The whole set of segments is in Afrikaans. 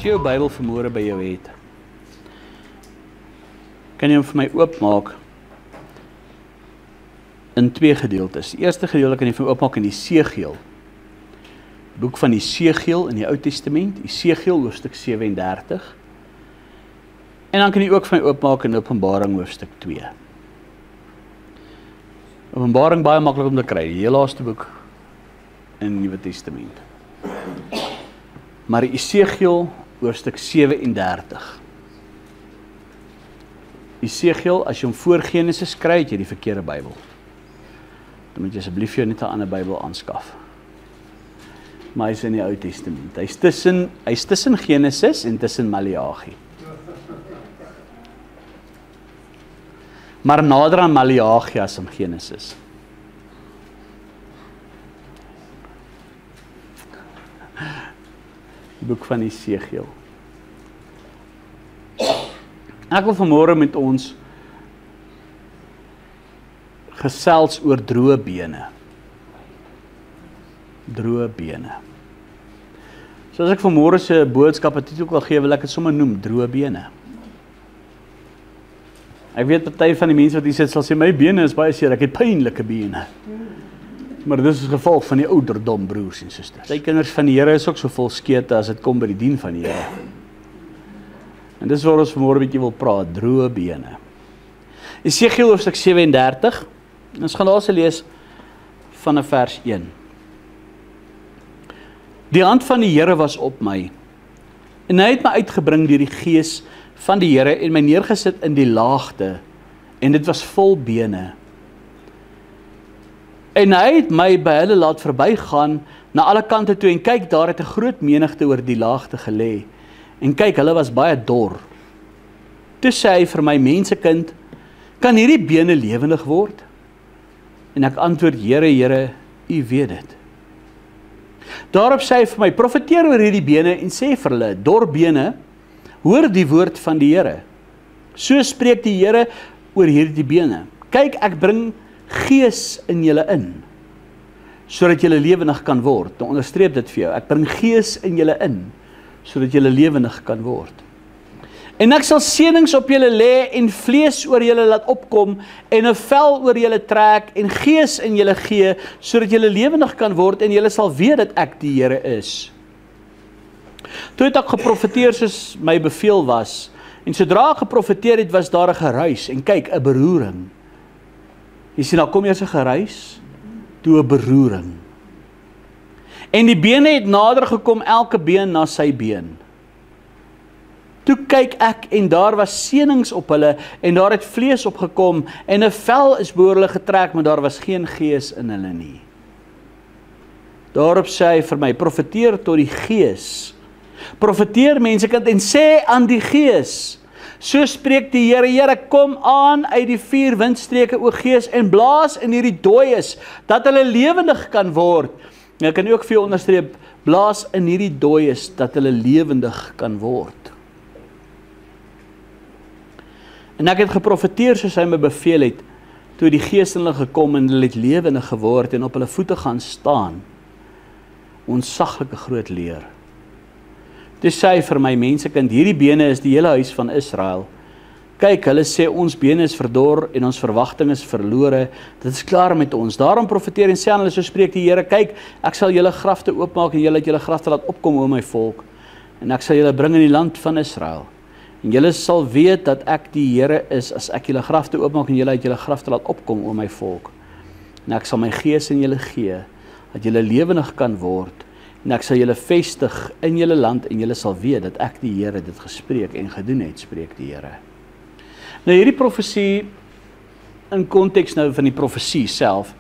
jy jou Bybel vanmôre by jou het, kan jy hom vir my oopmaak in twee gedeeltes. Die eerste gedeelte kan jy vir my oopmaak in Esegiel. Boek van Esegiel in die Ou Testament, Esegiel hoofstuk 37. En dan kan jy ook vir my oopmaak in Openbaring hoofstuk 2. Openbaring baie maklik om te kry, die heel laaste boek in die Nuwe Testament. Maar Esegiel hoofstuk 37. Esegiel, as jy hom voor Genesis kry, het jy die verkeerde Bybel. Dan moet jy asseblief jou net 'n ander Bybel aanskaf. Maar hy is in die Ou Testament. Hy's tussen Genesis en tussen Maleagi. Maar nader aan Maleagi as aan Genesis. Die boek van Esegiel. Ek wil vanmôre met ons gesels oor droë bene. Droë bene. So as ek vanmôre se boodskap 'n titel wil gee, wil ek dit sommer noem, droë bene. Ek weet party van die mense wat hier sit sal sê, my bene is baie seer, ek het pynlike bene. Maar dis is gevolg van die ouderdom, broers en susters. Die kinders van die Here is ook so vol skete as dit kom by die dien van die Here. En dis waar ons vanmôre 'n bietjie wil praat, droë bene. Esegiel hoofstuk 37, ons gaan daar se lees van vers 1. Die hand van die Here was op my, en hy het my uitgebring deur die gees van die Here en my neergesit in die laagte, en dit was vol bene. En hy het my by hulle laat verbygaan na alle kante toe, en kyk, daar het 'n groot menigte oor die laagte gelê. En kyk, hulle was baie dor. Toe sê hy vir my, mensekind, kan hierdie bene lewendig word? En ek antwoord, Here, Here, U weet dit. Daarop sê hy vir my, profeteer oor hierdie bene en sê vir hulle, dor bene, hoor die woord van die Here. So spreek die Here oor hierdie bene. Kyk, ek bring gees in julle in, sodat julle lewendig kan word. Nou onderstreep dit vir jou, ek bring gees in julle in, sodat julle lewendig kan word. En ek sal seënings op julle lê en vlees oor julle laat opkom en 'n vel oor julle trek en gees in julle gee, sodat julle lewendig kan word en julle sal weet dat ek die Here is. Toe het ek geprofeteer soos my beveel was, en sodra ek geprofeteer het, was daar 'n geruis, en kyk, 'n beroering. Jy sien, daar kom eers 'n geruis, toe 'n beroering. En die bene het nader gekom, elke been na sy been. Toe kyk ek, en daar was seënings op hulle, en daar het vlees opgekom, en 'n vel is bo hulle getrek, maar daar was geen gees in hulle nie. Daarop sê hy vir my, profeteer tot die gees. Profeteer, mensekind, en sê aan die gees, so spreek die Here, Here, kom aan uit die 4 windstreke, o gees, en blaas in hierdie dooies, dat hulle lewendig kan word. Ek kan ook vir jou onderstreep, blaas in hierdie dooies, dat hulle lewendig kan word. En ek het geprofeteer soos hy my beveel het, toe die gees in hulle gekom en hulle het lewendig geword en op hulle voete gaan staan. Ontsaglike groot leer. Toe sê hy vir my, mensekind, hierdie bene is die hele huis van Israel. Kyk, hulle sê ons bene is verdor en ons verwagting is verlore. Dit is klaar met ons. Daarom profeteer en sê aan hulle, so spreek die Here, kyk, ek sal julle grafte oopmaak en julle uit julle grafte laat opkom, o my volk. En ek sal julle bring in die land van Israel. En julle sal weet dat ek die Here is, as ek julle grafte oopmaak en julle uit julle grafte laat opkom, o my volk. En ek sal my gees in julle gee, dat julle lewendig kan word. En ek sal julle vestig in julle land, en julle sal weet dat ek die Here dit gespreek en gedoen het, spreek die Here. Nou hierdie profesie, in konteks nou van die profesie self,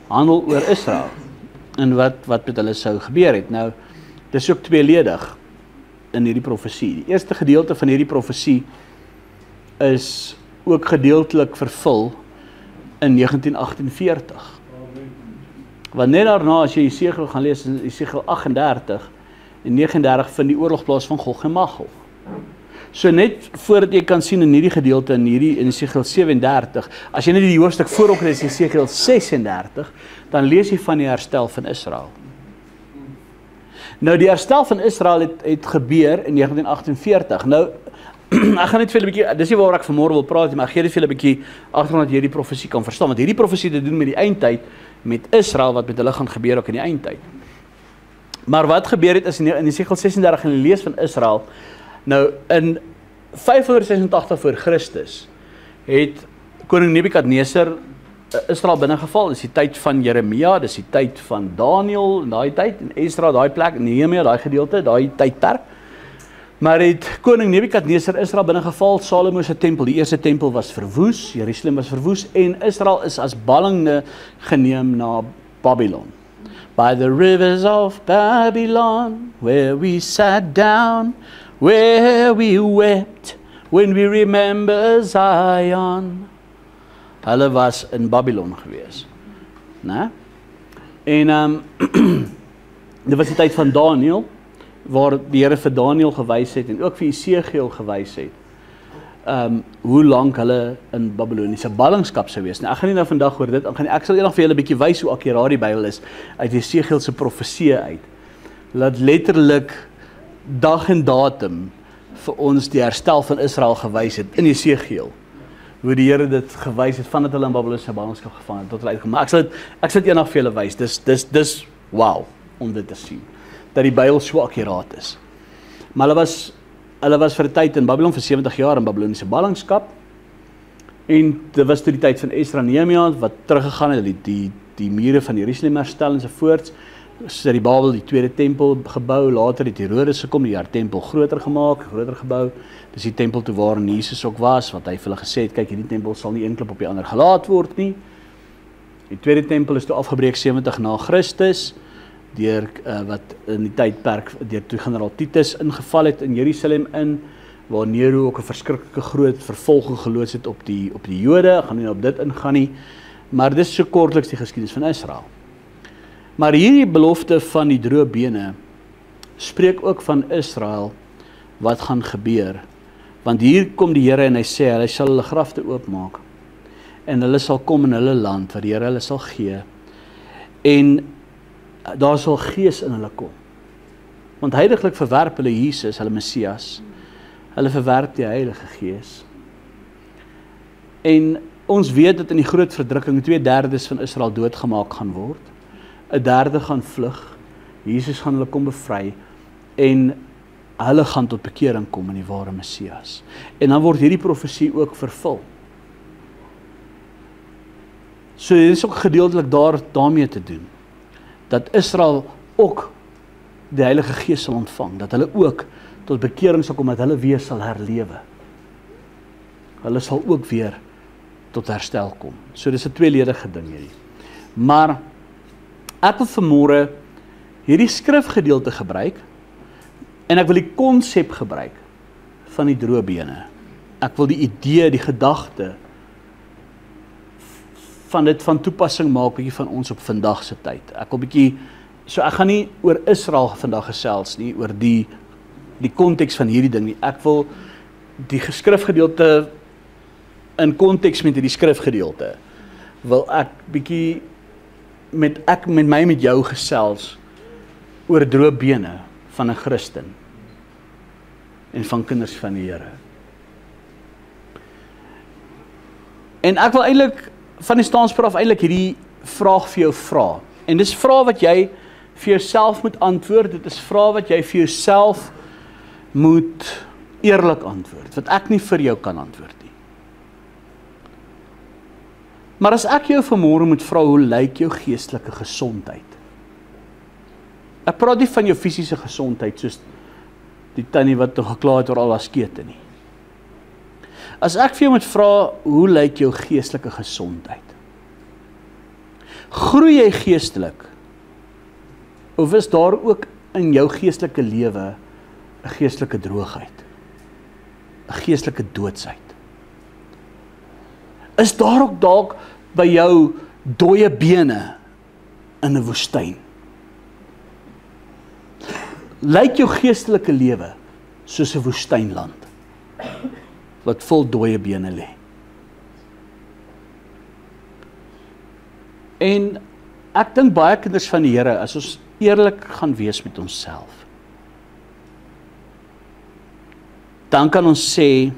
handel oor Israel, en wat met hulle sou gebeur het. Nou, dit is ook tweeledig in hierdie profesie. Die eerste gedeelte van hierdie profesie is ook gedeeltelik vervul in 1948. Want net daarna, as jy Esegiel gaan lees, in Esegiel 38 en 39 vind die oorlog plaas van Gog en Magog. So net voordat jy kan sien in hierdie gedeelte, in Esegiel 37, as jy net die hoofstuk voorop lees, Esegiel 36, dan lees jy van die herstel van Israel. Nou die herstel van Israel het gebeur in 1948. Nou ek gaan net vir julle 'n bietjie, dis nie waaroor ek vanmôre wil praat nie, maar ek gee net vir julle 'n bietjie agtergrond dat jy hierdie profesie kan verstaan, want hierdie profesie het te doen met die eindtyd, met Israel wat met hulle gaan gebeur ook in die eindtyd. Maar wat gebeur het is in Jesegiel 36 in die lees van Israel, nou in 586 voor Christus het koning Nebukadneser Israel binnengeval. Dis die tyd van Jeremia, dis die tyd van Daniel in daai tyd, en Esdra daai plek, Nehemia daai gedeelte, daai tydperk. Maar het koning Nebukadneser Israel binnengeval, Salomo se tempel, die eerste tempel was verwoes, Jerusalem was verwoes en Israel is as ballinge geneem na Babylon. By the rivers of Babylon, where we sat down, where we wept, when we remember Zion. Hulle was in Babylon gewees. Né? En dit was die tyd van Daniel, waar die Here vir Daniel gewys het en ook vir Jesegiel gewys het. Hoe lank hulle in Babyloniese ballingskap sou wees. Nou ek gaan nie nou vandag oor dit aangaan nie. Ek sal eendag vir julle 'n bietjie wys hoe akkuraat die Bybel is uit Jesegiel se profeseë uit. Laat letterlik dag en datum vir ons die herstel van Israel gewys het in Jesegiel. Hoe die Here dit gewys het vandat hulle in Babyloniese ballingskap gevang het tot hulle uitgekom. Maar ek sal dit eendag vir julle wys. Dis wow om dit te sien. Dat die Bybel so akkuraat is. Maar hulle was vir 'n tyd in Babylon, vir 70 jaar in Babyloniese ballingskap. En dit was toe die tyd van Esdra en Nehemia wat teruggegaan het, die mure van Jerusalem herstel ensovoorts. Zerubabel die tweede tempel gebou, later het Herodes gekom, die tempel groter gemaak, groter gebou. Dis die tempel toe waarin Jesus ook was, wat hy vir hulle gesê het, kyk, hierdie tempel sal nie een klip op die ander gelaat word nie. Die tweede tempel is toe afgebreek 70 na Christus. Deur wat in die tydperk deur toe generaal Titus ingeval het in Jerusalem waar Nero ook 'n verskriklike groot vervolging geloods het op die Jode. Ek gaan nie op dit ingaan nie, maar dis so kortliks die geskiedenis van Israel. Maar hierdie belofte van die droë bene spreek ook van Israel wat gaan gebeur, want hier kom die Here en hy sê hy sal hulle grafte oopmaak en hulle sal kom in hulle land wat die Here hulle sal gee en daar sal gees in hulle kom. Want heiliglik verwerp hulle Jesus, hulle Messias. Hulle verwerp die Heilige Gees. En ons weet dat in die groot verdrukking 2/3 van Israel doodgemaak gaan word. 1/3 gaan vlug. Jesus gaan hulle kom bevry en hulle gaan tot bekering kom in die ware Messias. En dan word hierdie profesie ook vervul. So dit is ook gedeeltelik daarmee te doen. Dat Israel ook die Heilige Gees sal ontvang, dat hulle ook tot bekering sal kom, dat hulle weer sal herlewe. Hulle sal ook weer tot herstel kom. So dis 'n tweeledige ding hierdie. Maar ek wil vanmôre hierdie skrifgedeelte gebruik en ek wil die konsep gebruik van die droë bene. Ek wil die idee, die gedagte van dit van toepassing maak bietjie van ons op vandag se tyd. Ek wil bietjie, so ek gaan nie oor Israel vandag gesels nie, oor die konteks van hierdie ding nie. Ek wil die skrifgedeelte in konteks met hierdie skrifgedeelte wil ek bietjie met jou gesels oor droë bene van 'n Christen en van kinders van die Here. En ek wil eintlik van die staanspoor af eintlik hierdie vraag vir jou vra. En dis vrae wat jy vir jouself moet antwoord. Dit is vrae wat jy vir jouself moet eerlik antwoord, wat ek nie vir jou kan antwoord nie. Maar as ek jou vanmôre moet vra, hoe lyk jou geestelike gesondheid? Ek praat nie van jou fisiese gesondheid, soos die tannie wat nog gekla het oor al haar skete nie. As ek vir jou moet vra, hoe lyk jou geestelike gesondheid? Groei jy geestelik? Of is daar ook in jou geestelike lewe 'n geestelike droogheid? 'n Geestelike doodsheid? Is daar ook dalk by jou dooie bene in 'n woestyn? Lyk jou geestelike lewe soos 'n woestynland wat vol dooie bene lê? En ek dink baie kinders van die Here, as ons eerlik gaan wees met onsself, dan kan ons sê,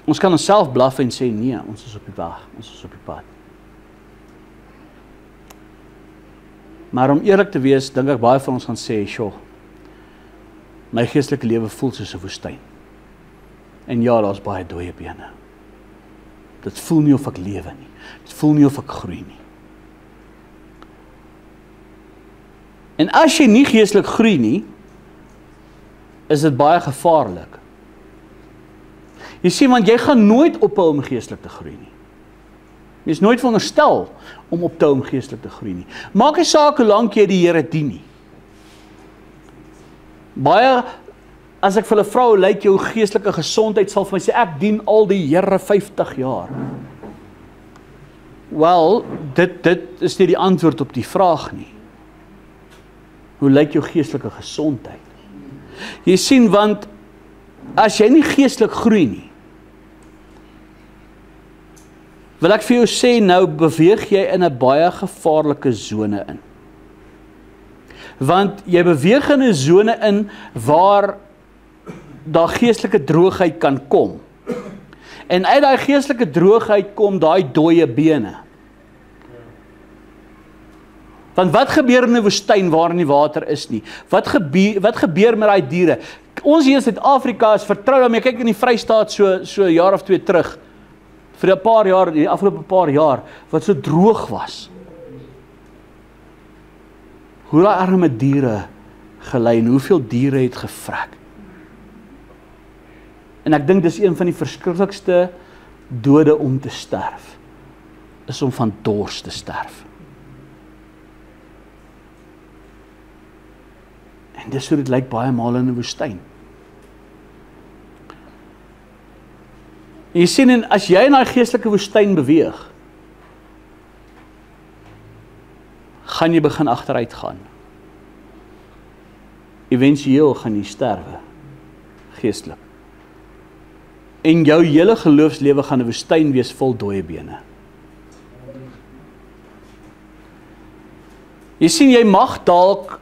ons kan onsself blaf en sê, nee, ons is op die weg, ons is op die pad. Maar om eerlik te wees, dink ek baie van ons gaan sê, sjoe, my geestelike lewe voel soos 'n woestyn. En ja, daar's baie dooie bene. Dit voel nie of ek lewe nie. Dit voel nie of ek groei nie. En as jy nie geestelik groei nie, is dit baie gevaarlik. Jy sien, want jy gaan nooit ophou om geestelik te groei nie. Jy is nooit veronderstel om op te hou om geestelik te groei nie. Maak nie saak hoe lank jy die Here dien nie. Baie, as ek vir hulle vra, hoe lyk jou geestelike gesondheid, sal vir my sê, ek dien al die Here 50 jaar. Wel, dit is nie die antwoord op die vraag nie. Hoe lyk jou geestelike gesondheid? Jy sien, want as jy nie geestelik groei nie, wil ek vir jou sê, nou beweeg jy in 'n baie gevaarlike sone in. Want jy beweeg in 'n sone in waar daar geestelike droogheid kan kom. En uit daai geestelike droogheid kom daai dooie bene. Want wat gebeur in 'n woestyn waar nie water is nie? Wat gebeur met daai diere? Ons hier in Suid-Afrika is vertrou daarmee. Kyk in die Vrystaat so 'n jaar of 2 terug. Vir 'n paar jaar, die afgelope paar jaar, wat so droog was. Hoe daai arme diere gelei en hoeveel diere het gevrek. En ek dink dis een van die verskriklikste dode om te sterf, is om van dors te sterf. En dis hoe dit lyk baie maal in 'n woestyn. En jy sien, en as jy in daai geestelike woestyn beweeg, gaan jy begin agteruit gaan. Eventueel gaan jy sterwe, geestelik. En jou hele geloofslewe gaan 'n woestyn wees vol dooie bene. Jy sien, jy mag dalk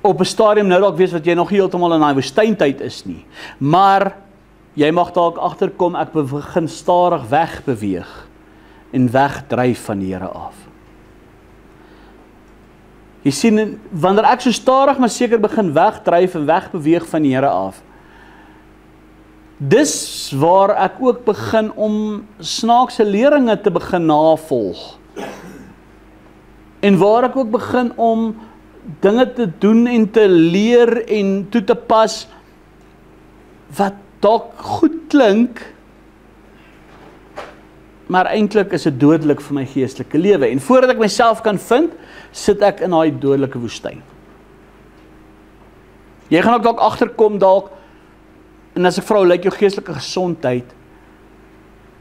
op 'n stadium nou dalk wees wat jy nog heeltemal in daai woestyntyd is nie, maar jy mag dalk agterkom, ek begin stadig wegbeweeg en wegdryf van die Here af. Jy sien, wanneer ek so stadig maar seker begin wegdryf en wegbeweeg van die Here af, dis waar ek ook begin om snaakse leringe te begin navolg. En waar ek ook begin om dinge te doen en te leer en toe te pas, wat dalk goed klink, maar eintlik is dit dodelik vir my geestelike lewe. En voordat ek myself kan vind, sit ek in daai dodelike woestyn. Jy gaan ook dalk agterkom dalk, en as ek vra, hoe lyk jou geestelike gesondheid,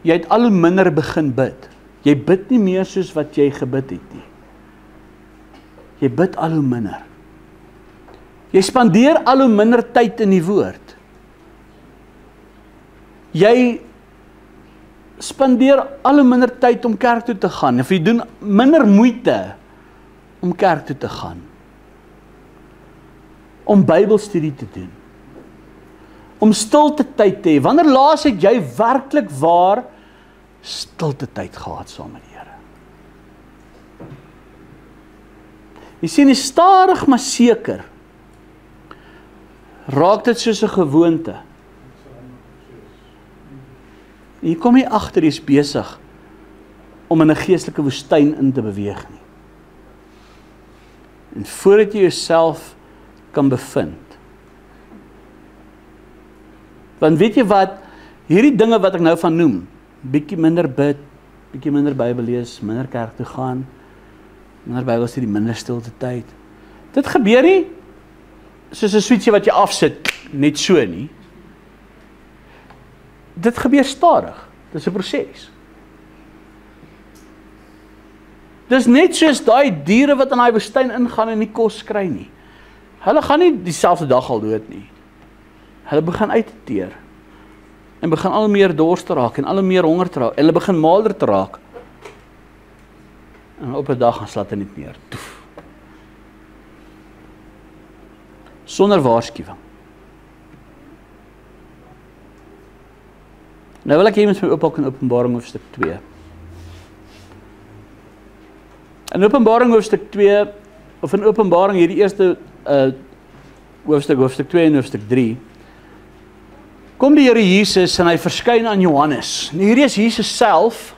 jy het al hoe minder begin bid. Jy bid nie meer soos wat jy gebid het nie. Jy bid al hoe minder. Jy spandeer al hoe minder tyd in die woord. Jy spandeer al hoe minder tyd om kerk toe te gaan, of jy doen minder moeite om kerk toe te gaan. Om Bybelstudie te doen. Om stilte tyd te hê. Wanneer laas het jy werklik waar stilte tyd gehad saam met die Here? Jy sien, is stadig maar seker, raak dit soos 'n gewoonte. En jy kom nie agter, jy is besig om in 'n geestelike woestyn in te beweeg nie. En voordat jy jouself kan bevind. Want weet jy wat, hierdie dinge wat ek nou van noem, bietjie minder bid, bietjie minder Bybel lees, minder kerk toe gaan, minder Bybelstudie, minder stilte tyd. Dit gebeur nie soos 'n switjie wat jy afsit, net so nie. Dit gebeur stadig. Dit is 'n proses. Dis net soos daai diere wat in daai woestyn ingaan en nie kos kry nie. Hulle gaan nie dieselfde dag al dood nie. Hulle begin uit te teer. En begin al meer dors te raak en al meer honger te raak. En hulle begin maalder te raak. en op 'n dag gaan slat hy net neer. Toef. Sonder waarskuwing. Nou wil ek hê met my oopmaak in Openbaring hoofstuk 2. In Openbaring hoofstuk 2, of in Openbaring hierdie eerste hoofstuk 2 en hoofstuk 3, kom die Here Jesus en hy verskyn aan Johannes. En hierdie is Jesus self,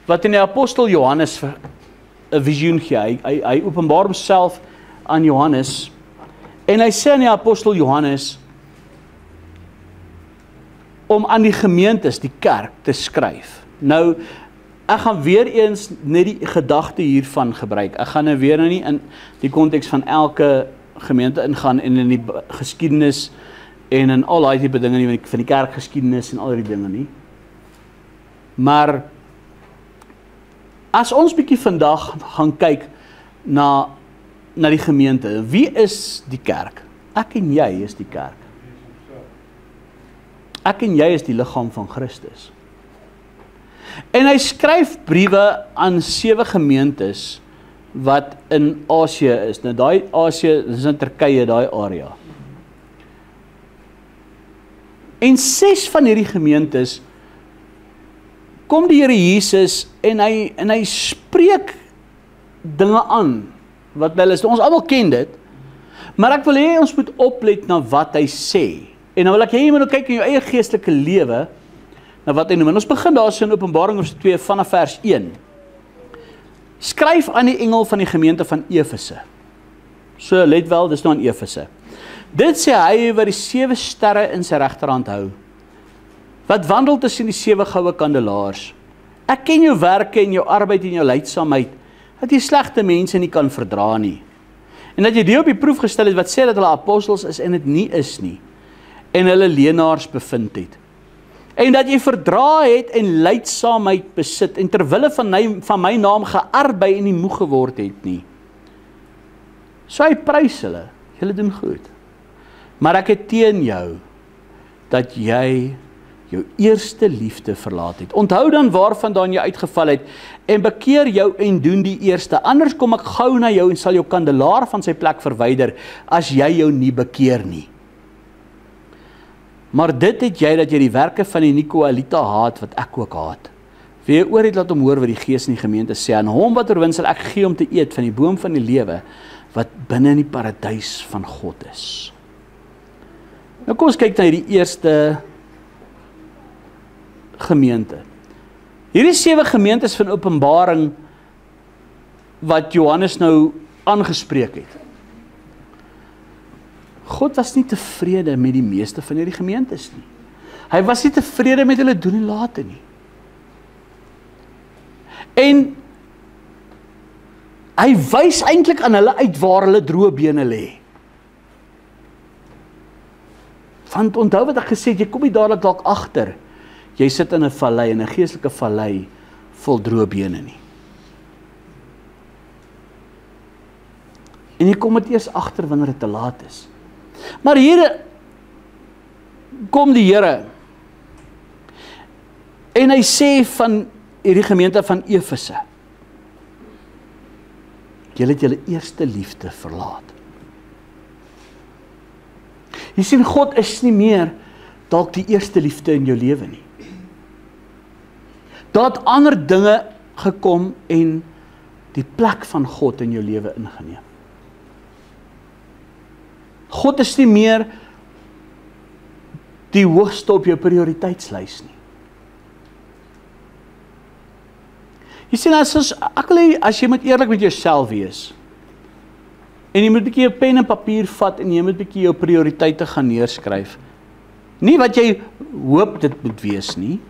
wat in die apostel Johannes 'n visioen gee. Hy openbaar homself aan Johannes, en hy sê aan die apostel Johannes, om aan die gemeentes, die kerk, te skryf. Nou, ek gaan weer eens net die gedagte hiervan gebruik. Ek gaan nou weer nou nie in die konteks van elke gemeente ingaan en in die geskiedenis en in al daai tipe dinge nie, van die kerkgeskiedenis en al die dinge nie. Maar as ons bietjie vandag gaan kyk na die gemeente, wie is die kerk? Ek en jy is die kerk. Ek en jy is die liggaam van Christus. En hy skryf briewe aan 7 gemeentes wat in Asië is. Nou daai Asië is in Turkye, daai area. En 6 van hierdie gemeentes kom die Here Jesus en hy spreek dinge aan wat wel is. Ons almal ken dit, maar ek wil hê ons moet oplet na wat hy sê. En nou wil ek hê jy moet nou kyk in jou eie geestelike lewe na wat hy noem. En ons begin daar so in Openbaring hoofstuk 2 vanaf vers 1. Skryf aan die engel van die gemeente van Efese. So let wel, dis nou aan Efese. Dit sê hy wat die 7 sterre in sy regterhand hou, wat wandel tussen die 7 goue kandelaars. Ek ken jou werke en jou arbeid en jou lydsaamheid, dat jy slegte mense nie kan verdra nie. En dat jy die op die proef gestel het wat sê dat hulle apostels is en dit nie is nie. En hulle leenaars bevind het. En dat jy verdra het en lydsaamheid besit en terwille van my naam gearbei en nie moeg geword het nie. So hy prys hulle, julle doen goed. Maar ek het teen jou, dat jy jou eerste liefde verlaat het. Onthou dan waarvandaan jy uitgeval het, en bekeer jou en doen die eerste. Anders kom ek gou na jou en sal jou kandelaar van sy plek verwyder, as jy jou nie bekeer nie. Maar dit het jy, dat jy die werke van die Nikolaïte haat, wat ek ook haat. Wie jy oor het, laat hom hoor wat die Gees in die gemeente sê. Aan hom wat oorwin sal ek gee om te eet van die boom van die lewe, wat binne in die paradys van God is. Nou kom ons kyk na hierdie eerste gemeente. Hierdie 7 gemeentes van Openbaring wat Johannes nou aangespreek het. God was nie tevrede met die meeste van hierdie gemeentes nie. Hy was nie tevrede met hulle doen en late nie. En hy wys eintlik aan hulle uit waar hulle droë bene lê. Want onthou wat ek gesê het, jy kom nie dadelik dalk agter. Jy sit in 'n vallei, in 'n geestelike vallei vol droë bene nie. En jy kom dit eers agter wanneer dit te laat is. Maar hier kom die Here en hy sê van hierdie gemeente van Efese, julle het julle eerste liefde verlaat. Jy sien, God is nie meer dalk die eerste liefde in jou lewe nie. Daar het ander dinge gekom en die plek van God in jou lewe ingeneem. God is nie meer die hoogste op jou prioriteitslys nie. Jy sien, as jy moet eerlik met jouself wees, en jy moet 'n bietjie jou pen en papier vat, en jy moet 'n bietjie jou prioriteite gaan neerskryf. Nie wat jy hoop dit moet wees nie,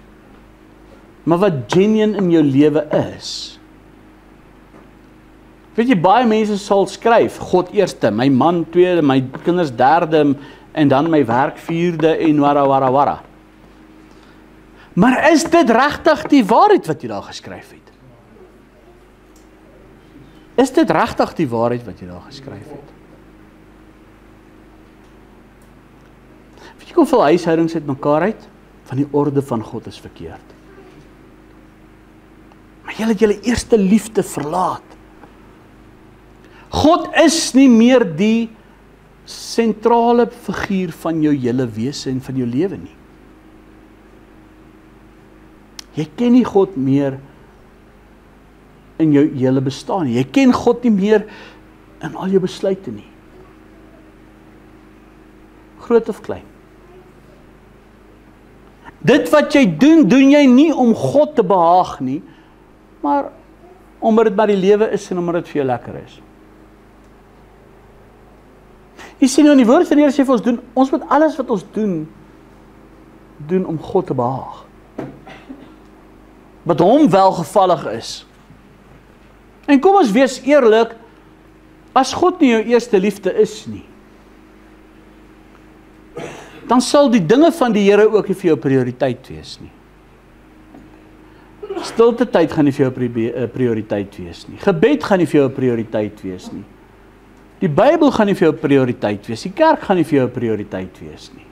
maar wat genuine in jou lewe is. Weet jy, baie mense sal skryf, God eerste, my man tweede, my kinders derde, en dan my werk vierde, en wara. Maar is dit regtig die waarheid wat jy daar geskryf het? Is dit regtig die waarheid wat jy daar geskryf het? Weet jy hoeveel huishoudings uit mekaar uit? Van die orde van God is verkeerd. Maar julle het julle eerste liefde verlaat. God is nie meer die sentrale figuur van jou hele wese en van jou lewe nie. Jy ken nie God meer in jou hele bestaan nie. Jy ken God nie meer in al jou besluite nie. Groot of klein. Dit wat jy doen, doen jy nie om God te behaag nie, maar omdat dit maar die lewe is en omdat dit vir jou lekker is. Jy sien nou in die woord van die Here sê vir ons, ons moet alles wat ons doen om God te behaag. Wat hom welgevallig is. En kom ons wees eerlik, as God nie jou eerste liefde is nie, dan sal die dinge van die Here ook nie vir jou prioriteit wees nie. Stilte tyd gaan nie vir jou prioriteit wees nie. Gebed gaan nie vir jou prioriteit wees nie. Die Bybel gaan nie vir jou prioriteit wees. Die kerk gaan nie vir jou prioriteit wees nie.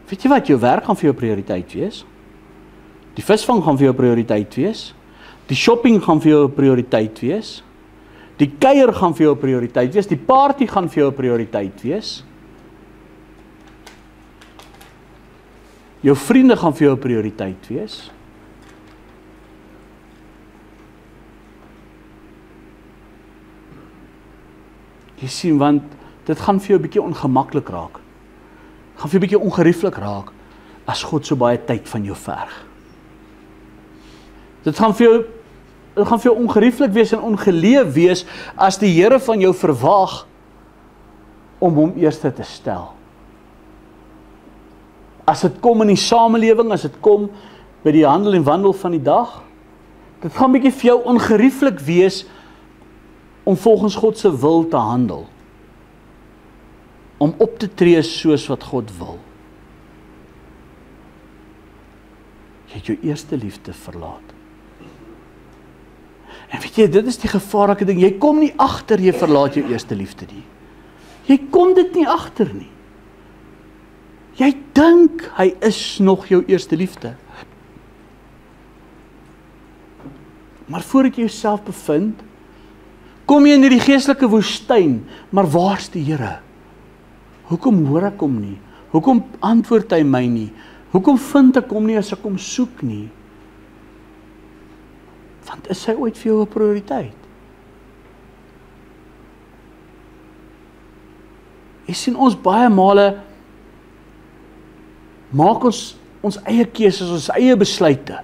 Weet jy wat, jou werk gaan vir jou prioriteit wees? Die visvang gaan vir jou prioriteit wees? Die shopping gaan vir jou prioriteit wees? Die kuier gaan vir jou prioriteit wees? Die party gaan vir jou prioriteit wees? Jou vriende gaan vir jou prioriteit wees? Jy sien, want dit gaan vir jou 'n bietjie ongemaklik raak. Gaan vir jou 'n bietjie ongerieflik raak as God so baie tyd van jou verg. Dit gaan vir jou ongerieflik wees en ongeleef wees as die Here van jou verwag om hom eerste te stel. As dit kom in die samelewing, as dit kom by die handel en wandel van die dag, dit gaan 'n bietjie vir jou ongerieflik wees om volgens God se wil te handel. Om op te tree soos wat God wil. Jy het jou eerste liefde verlaat. En weet jy, dit is die gevaarlike ding. Jy kom nie agter jy verlaat jou eerste liefde nie. Jy kom dit nie agter nie. Jy dink hy is nog jou eerste liefde. Maar voordat jy jouself bevind, kom jy in hierdie geestelike woestyn, maar waar's die Here? Hoekom hoor ek hom nie? Hoekom antwoord hy my nie? Hoekom vind ek hom nie as ek hom soek nie? Want is hy ooit vir jou 'n prioriteit? Jy sien, ons baie male maak ons eie keuses, ons eie besluite.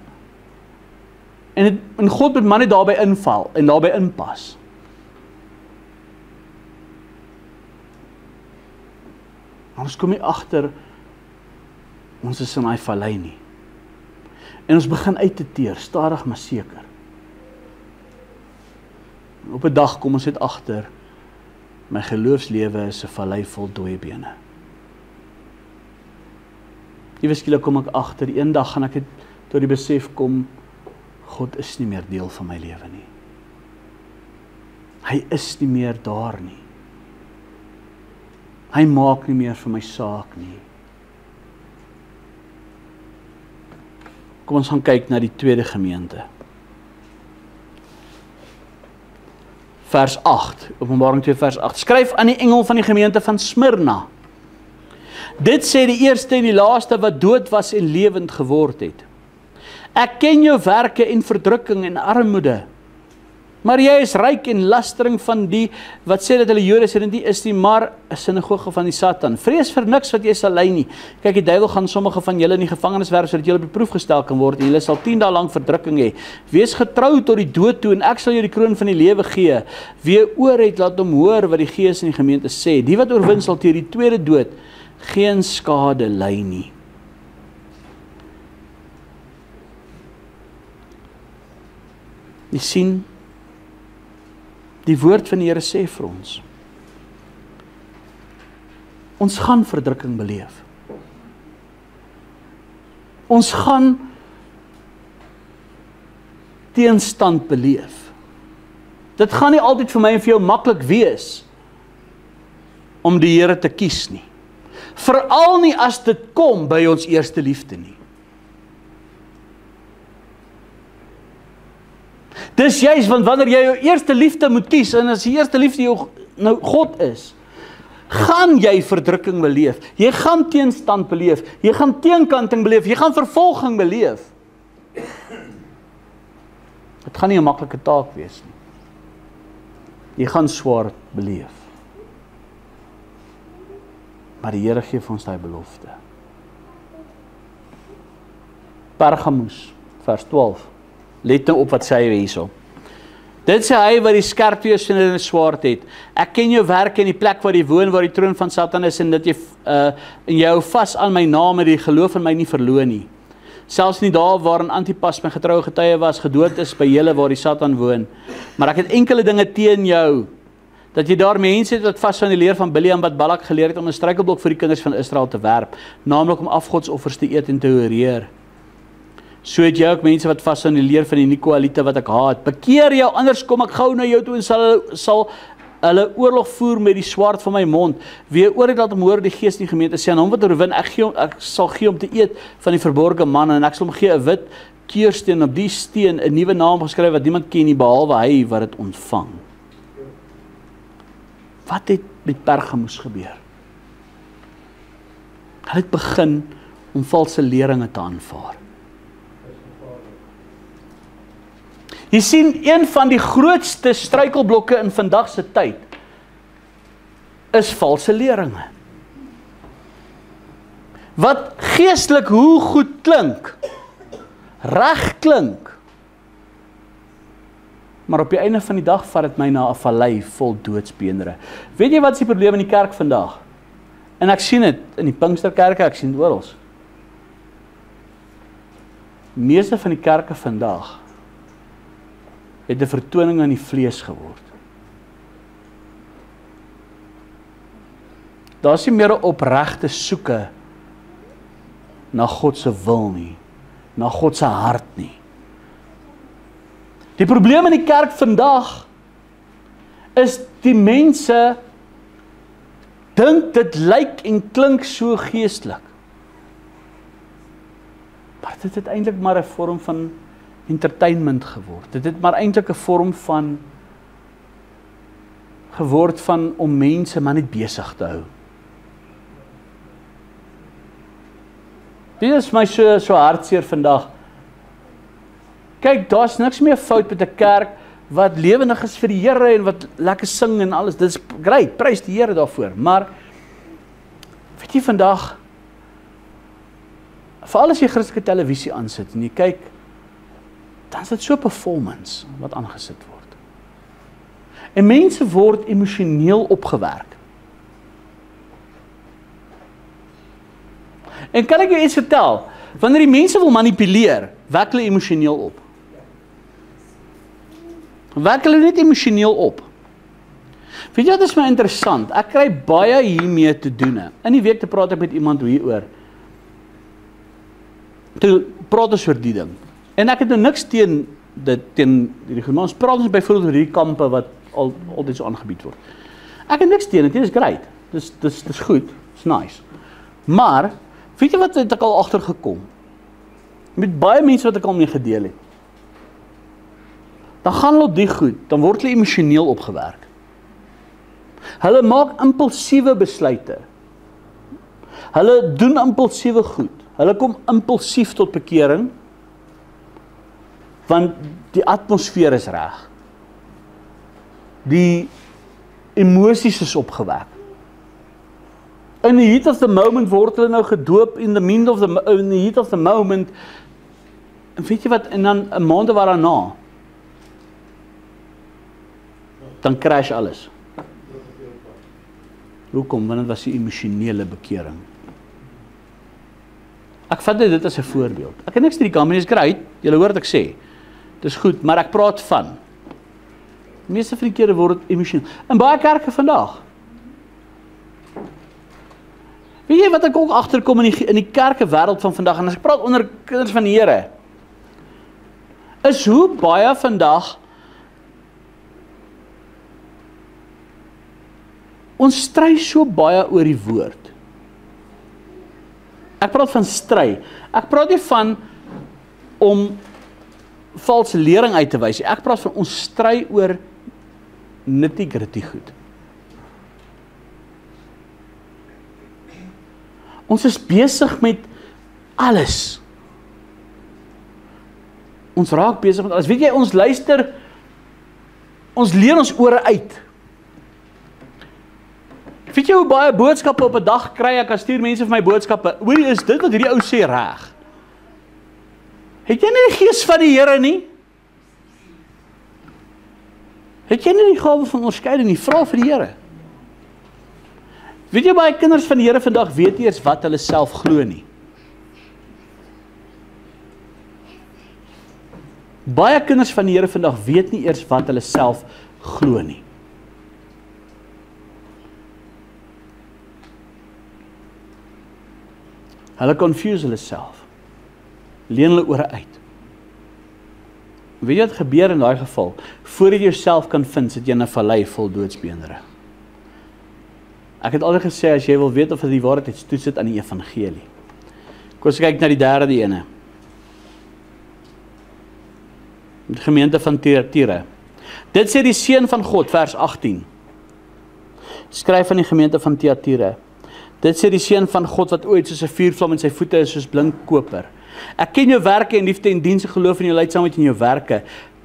En God moet maar net daarby inval en daarby inpas. Ons kom nie agter, ons is in daai vallei nie. En ons begin uit te teer, stadig maar seker. En op 'n dag kom ons net agter, my geloofslewe is 'n vallei vol dooie bene. Ewe skielik kom ek agter, eendag gaan ek tot die besef kom, God is nie meer deel van my lewe nie. Hy is nie meer daar nie. Hy maak nie meer vir my saak nie. Kom ons gaan kyk na die tweede gemeente. Vers 8, Openbaring 2 vers 8. Skryf aan die engel van die gemeente van Smyrna. Dit sê die eerste en die laaste wat dood was en lewend geword het. Ek ken jou werke en verdrukking en armoede. Maar jy is ryk en lastering van die wat sê dat hulle Jode is en die is nie, maar 'n sinagoge van die Satan. Vrees vir niks wat jy sal ly nie. Kyk, die duiwel gaan sommige van julle in die gevangenis werp sodat julle op die proef gestel kan word en julle sal 10 dae lank verdrukking hê. Wees getrou tot die dood toe en ek sal jou die kroon van die lewe gee. Wie oor het, laat hom hoor wat die Gees in die gemeente sê. Die wat oorwin sal teen die tweede dood geen skade ly nie. Jy sien, die woord van die Here sê vir ons, ons gaan verdrukking beleef. Ons gaan teenstand beleef. Dit gaan nie altyd vir my en vir jou maklik wees om die Here te kies nie. Veral nie as dit kom by ons eerste liefde nie. Dis juist, want wanneer jy jou eerste liefde moet kies, en as die eerste liefde jou nou God is, gaan jy verdrukking beleef, jy gaan teenstand beleef, jy gaan teenkanting beleef, jy gaan vervolging beleef. Dit gaan nie 'n maklike taak wees nie. Jy gaan swaar beleef. Maar die Here gee vir ons daai belofte. Pergamus, vers 12. Let nou op wat sê hy hierso. Dit sê hy wat die skerptees en die swaard het. Ek ken jou werke en die plek waar jy woon, waar die troon van Satan is, en dat jy en jy hou vas aan my naam en die geloof in my nie verloor nie. Selfs nie daar waarin Antipas my getroue getuie was, gedood is by julle waar die Satan woon. Maar ek het enkele dinge teen jou, dat jy daar mense het wat vas aan die leer van Bileam wat Balak geleer het om 'n struikelblok vir die kinders van Israel te werp, naamlik om afgodsoffers te eet en te horeer. So het jy ook mense wat vas aan die leer van die Nikolaïte wat ek haat. Bekeer jou, anders kom ek gou na jou toe en sal hulle oorlog voer met die swaard van my mond. Wie oor het laat hom hoor die gees in die gemeente sê aan hom wat oorwin, ek sal gee om te eet van die verborgde manna en ek sal hom gee 'n wit keursteen, op die steen 'n nuwe naam geskryf wat niemand ken nie behalwe hy wat dit ontvang. Wat het met Pergamus gebeur? Hulle het begin om valse leringe te aanvaar. Jy sien, een van die grootste struikelblokke in vandag se tyd is valse leringe. Wat geestelik hoe goed klink, reg klink, maar op die einde van die dag vat dit my na 'n vallei vol doodsbeendere. Weet jy wat is die probleem in die kerk vandag? En ek sien dit in die Pinksterkerke, ek sien dit oral. Meeste van die kerke vandag het 'n vertoning aan die vlees geword. Daar is nie meer 'n opregte soeke na God se wil nie, na God se hart nie. Die probleem in die kerk vandag is die mense dink dit lyk en klink so geestelik. Maar dit het eintlik maar 'n vorm van entertainment geword. Dit het maar eintlik 'n vorm van geword van om mense maar net besig te hou. Dit is my so hartseer vandag. Kyk, daar's niks meer fout met 'n kerk wat lewendig is vir die Here en wat lekker sing en alles. Dit is great, prys die Here daarvoor. Maar weet jy vandag, veral as jy Christelike televisie aansit en jy kyk, dan is dit so performance wat aangesit word. En mense word emosioneel opgewerk. En kan ek jou iets vertel? Wanneer die mense wil manipuleer, werk hulle emosioneel op. Werk hulle net emosioneel op. Weet jy wat is my interessant? Ek kry baie hiermee te doen. In die week te praat ek met iemand hieroor. Toe praat ons oor die ding. En ek het nou niks teen hierdie goed, maar ons praat ons byvoorbeeld oor hierdie kampe wat altyd so aangebied word. Ek het niks teen dit is great. Dis goed, dis nice. Maar weet jy wat het ek al agtergekom? Met baie mense wat ek al mee gedeel het. Dan gaan hulle op die goed, dan word hulle emosioneel opgewerk. Hulle maak impulsiewe besluite. Hulle doen impulsiewe goed. Hulle kom impulsief tot bekering, want die atmosfeer is reg. Die emosies is opgewek. In the heat of the moment word hulle nou gedoop in the heat of the moment. En weet jy wat, en dan 'n maand daarna, dan crash alles. Hoekom? Want dit was die emosionele bekering. Ek vat dit as 'n voorbeeld. Ek het niks teen die kamp, is great. Julle hoor wat ek sê. Dis goed, maar ek praat van. Die meeste van die kere word dit emosioneel. In baie kerke vandag. Weet jy wat ek ook agterkom in die kerke wêreld van vandag, en as ek praat onder kinders van die Here, is hoe baie vandag ons stry so baie oor die woord. Ek praat van stry. Ek praat nie van om valse lering uit te wys. Ek praat van ons stry oor nitty-gritty goed. Ons is besig met alles. Ons raak besig met alles. Weet jy, ons luister, ons leer ons ore uit. Weet jy hoe baie boodskappe op 'n dag kry ek, as stuur mense vir my boodskappe, hoorie, is dit wat hierdie ou sê reg? Het jy nie die gees van die Here nie? Het jy nie die gawe van onderskeiding nie? Vra vir die Here. Weet jy, baie kinders van die Here vandag weet nie eers wat hulle self glo nie. Baie kinders van die Here vandag weet nie eers wat hulle self glo nie. Hulle confuse hulle self. Leen hulle ore uit. Weet jy wat gebeur in daai geval? Voordat jy jouself kan vind, sit jy in 'n vallei vol doodsbeendere. Ek het altyd gesê, as jy wil weet of dit die waarheid is, toets dit aan die evangelie. Kom ons kyk na die derde ene. Die gemeente van Thyatira. Dit sê die seun van God, vers 18. Skryf aan die gemeente van Thyatira. Dit sê die seun van God wat ooit soos 'n vuurvlam in sy voete is, soos blink koper. Ek ken jou werke en liefde en diens en geloof en jou lydsaamheid in jou werke,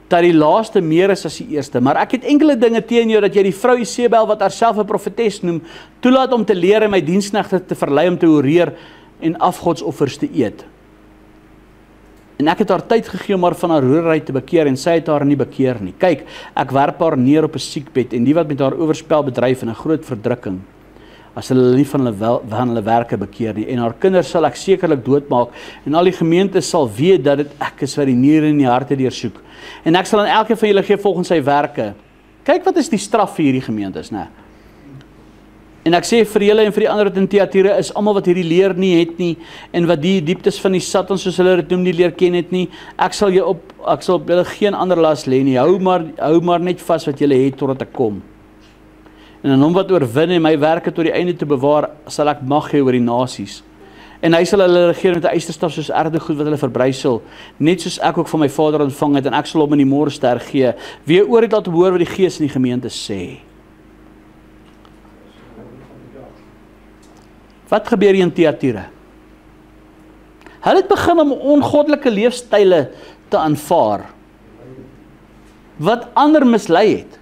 dat die laaste meer is as die eerste. Maar ek het enkele dinge teen jou, dat jy die vrou Isebel, wat haarself 'n profetes noem, toelaat om te leer en my diensknegte te verlei om te oreer en afgodsoffers te eet. En ek het haar tyd gegee om haar van haar roerery te bekeer, en sy het haar nie bekeer nie. Kyk, ek werp haar neer op 'n siekbed, en die wat met haar oorspel bedryf in 'n groot verdrukking, as hulle nie van hulle werke bekeer nie, en haar kinders sal ek sekerlik doodmaak, en al die gemeente sal weet dat dit ek is wat die niere en die harte deursoek, en ek sal aan elkeen van julle gee volgens sy werke. Kyk wat is die straf vir hierdie gemeentes, né? En ek sê vir julle en vir die ander wat in Thyatira is, almal wat hierdie leer nie het nie, en wat die dieptes van die Satan, soos hulle dit noem, nie leer ken het nie, ek sal op julle geen ander las lê nie, hou maar net vas wat julle het totdat ek kom. En aan hom wat oorwin en my werke tot die einde te bewaar, sal ek mag gee oor die nasies. En hy sal hulle regeer met 'n ysterstaf soos erdegoed wat hulle verbrysel, net soos ek ook van my Vader ontvang het, en ek sal hom in die môrester gee. Wie oor het laat hoor wat die Gees in die gemeente sê. Wat gebeur hier in Thyatira? Hulle het begin om ongoddelike leefstyle te aanvaar, wat ander mislei het.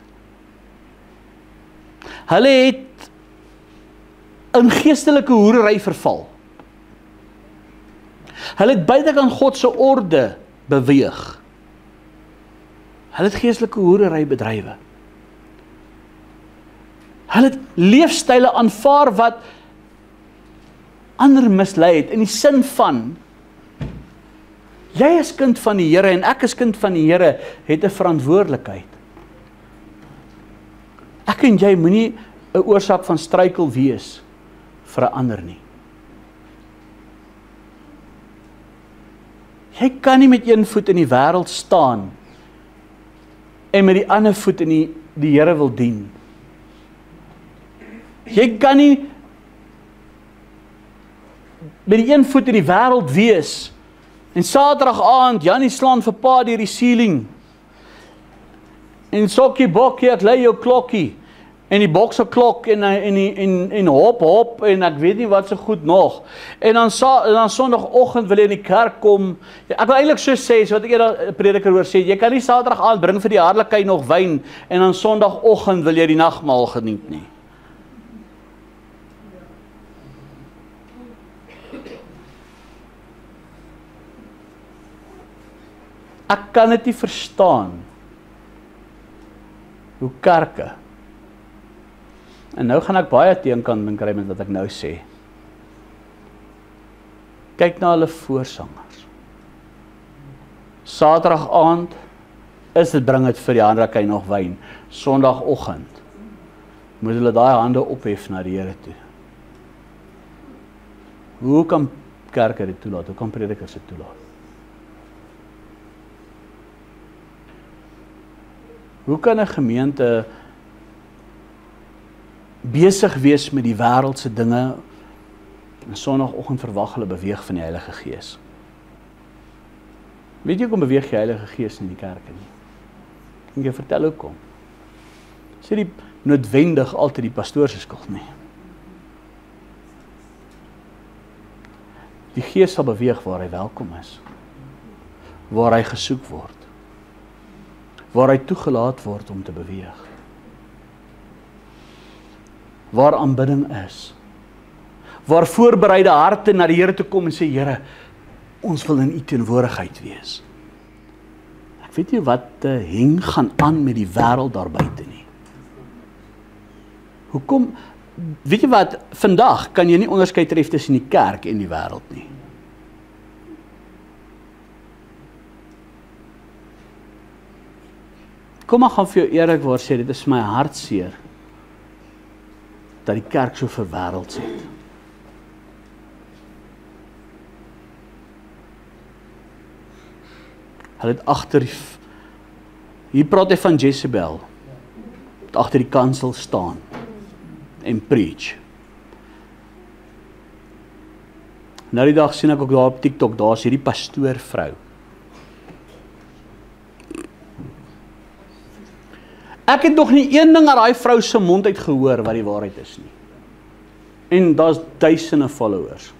Hulle het in geestelike hoerery verval. Hulle het buitekant God se orde beweeg. Hulle het geestelike hoerery bedrywe. Hulle het leefstyle aanvaar wat ander mislei het, in die sin van, jy is kind van die Here en ek is kind van die Here, het 'n verantwoordelikheid. Ek en jy moenie 'n oorsaak van struikel wees vir 'n ander nie. Jy kan nie met een voet in die wêreld staan en met die ander voet in die Here wil dien. Jy kan nie met die een voet in die wêreld wees en Saterdag aand Janie slaan vir pa deur die ceiling en sokkie bokkie, ek lei jou klokkie en die bokse klok en hop en ek weet nie wat so goed nog en dan Sondagoggend wil jy in die kerk kom. Ek wil eintlik so sê, so wat ek eerder 'n prediker hoor sê, jy kan nie Saterdag aand bring vir die hartlikheid nog wyn en dan Sondagoggend wil jy die nagmaal geniet nie. Ek kan dit nie verstaan hoe kerke, en nou gaan ek baie teenkant kry met wat ek nou sê, kyk na hulle voorsangers. Saterdag aand is dit bring dit vir die handrakkie nog wyn, Sondagoggend moet hulle daai hande ophef na die Here toe. Hoe kan kerke dit toelaat? Hoe kan predikers dit toelaat? Hoe kan 'n gemeente besig wees met die wêreldse dinge en Sondagoggend verwag hulle beweeg van die Heilige Gees? Weet jy hoekom beweeg die Heilige Gees in die kerke nie? Kan jy vertel hoekom? Sê die noodwendig altyd die pastoor se skuld nie. Die Gees sal beweeg waar hy welkom is, waar hy gesoek word, waar hy toegelaat word om te beweeg, waar aanbidding is, waar voorbereide harte na die Here toe kom en sê, Here, ons wil in U teenwoordigheid wees. Ek weet nie wat heng gaan aan met die wêreld daar buite nie. Hoekom, weet jy wat, vandag kan jy nie onderskei tref tussen die kerk en die wêreld nie. Kom maar gaan vir jou eerlikwaar sê, dit is my hartseer, dat die kerk so verwêrelds het. Hulle het agter, hier praat hy van Jezebel, het agter die kansel staan, en preach. Nou die dag sien ek ook daar op TikTok, daar is hierdie pastoorvrou. Ek het nog nie een ding uit daai vrou se mond uit gehoor wat die waarheid is nie. En daar's duisende followers.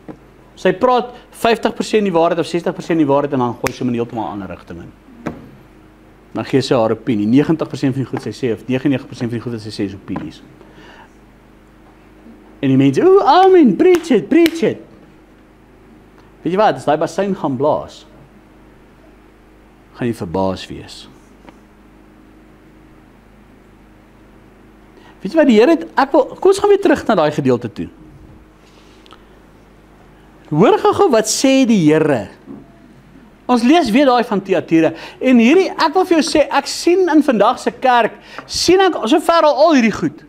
Sy praat 50% die waarheid of 60% die waarheid en dan gooi sy in heeltemal 'n ander rigting in. Dan gee sy haar opinie. 90% van die goed sy sê of 99% van die goed wat sy sê is opinies. En die mense, amen, preach it, preach it. Weet jy wat, as daai bassein gaan blaas, gaan jy verbaas wees. Weet jy wat, die Here het, kom ons gaan weer terug na daai gedeelte toe. Hoor gou wat sê die Here. Ons lees weer daai van Thyatira. En hierdie, ek wil vir jou sê, ek sien in vandag se kerk, sien ek sover al hierdie goed.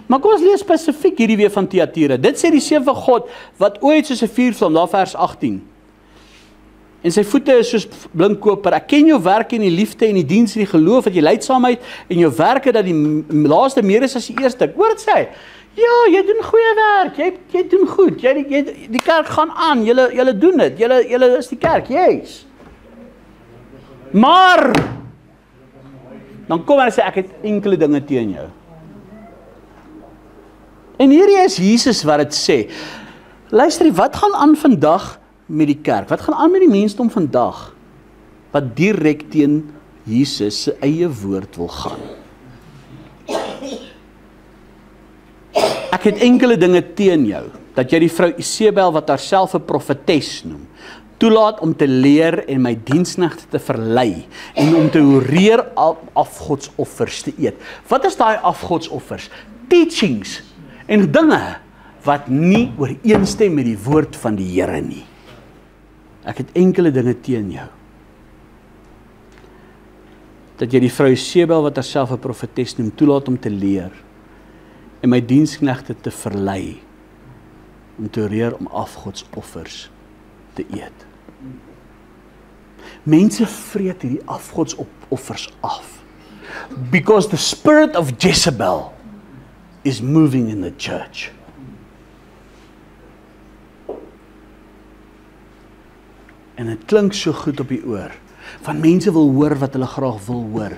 Maar kom ons lees spesifiek hierdie weer van Thyatira. Dit sê die seun van God, wat ooit soos 'n vuurvlam, daar vers 18. En sy voete is soos blinkkoper. Ek ken jou werke en die liefde en die diens en die geloof, dat jy lydsaamheid en jou werke, dat die laaste meer is as die eerste. Ek hoor dit sê, ja, jy doen goeie werk, jy doen goed, die kerk gaan aan, julle doen dit, julle is die kerk, yes. Maar, dan kom hy en sê, ek het enkele dinge teen jou. En hierdie is Jesus wat dit sê. Luister, wat gaan aan vandag met die kerk? Wat gaan aan met die mensdom vandag? Wat direk teen Jesus se eie woord wil gaan. Ek het enkele dinge teen jou, dat jy die vrou Isebel, wat haarself 'n profetes noem, toelaat om te leer en my diensknegte te verlei, en om te horeer afgodsoffers te eet. Wat is daai afgodsoffers? Teachings, en dinge, wat nie ooreenstem met die woord van die Here nie. Ek het enkele dinge teen jou. Dat jy die vrou Isebel, wat haarself 'n profetes noem, toelaat om te leer, en my diensknegte te verlei, om te horeer om afgodsoffers te eet. Mense vreet hierdie afgodsoffers af, because the spirit of Jezebel is moving in the church. En het klink so goed op die oor, van mense wil hoor wat hulle graag wil hoor.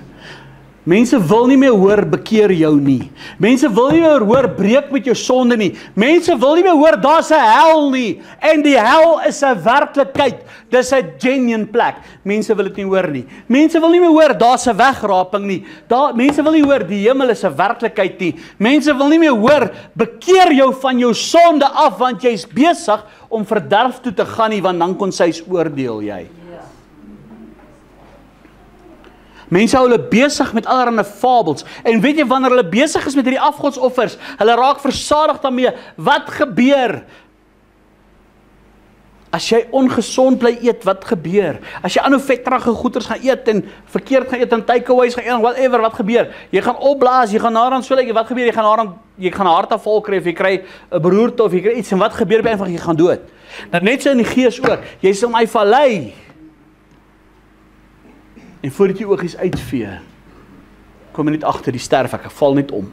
Mense wil nie meer hoor, bekeer jou nie. Mense wil nie meer hoor, breek met jou sonde nie. Mense wil nie meer hoor, daar's 'n hel nie. En die hel is 'n werklikheid. Dis 'n genuine plek. Mense wil dit nie hoor nie. Mense wil nie meer hoor, daar's 'n wegraping nie. Mense wil nie hoor, die hemel is 'n werklikheid nie. Mense wil nie meer hoor, bekeer jou van jou sonde af, want jy's besig om verderf toe te gaan nie, want dan kon sy's oordeel jy. Mense hou hulle besig met allerlei fabels, en weet jy, wanneer hulle besig is met hierdie afgodsoffers, hulle raak versadig daarmee. Wat gebeur? As jy ongesond bly eet, wat gebeur? As jy ander vetterige goeders gaan eet, en verkeerd gaan eet, en takeaways gaan eet, whatever, wat gebeur? Jy gaan opblaas, jy gaan naderhand so lyk, wat gebeur? Jy gaan 'n hartaanval kry, of jy kry 'n beroerte, of jy kry iets, en wat gebeur by eenvoudig, jy gaan dood. Nou net so in die gees ook, jy's in my vallei, en voordat jy oogies uitvee, kom jy net agter die sterf, ek val net om.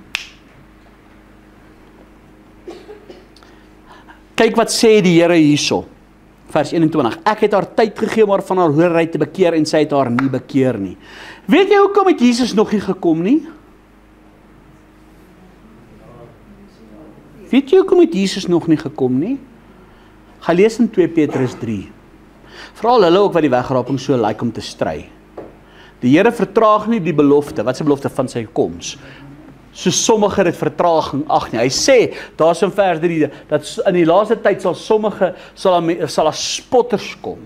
Kyk wat sê die Here hierso, Vers 21. Ek het haar tyd gegee om haar van haar hoererheid te bekeer en sy het haar nie bekeer nie. Weet jy hoekom het Jesus nog nie gekom nie? Weet jy hoekom het Jesus nog nie gekom nie? Gaan lees in 2 Petrus 3. Veral hulle ook wat die wegraping so lyk om te stry. Die Here vertraag nie die belofte, wat is die belofte van sy koms? So sommige dit vertraging ag nie. Hy sê, daar in vers 3, dat in die laaste tyd sal daar spotters kom,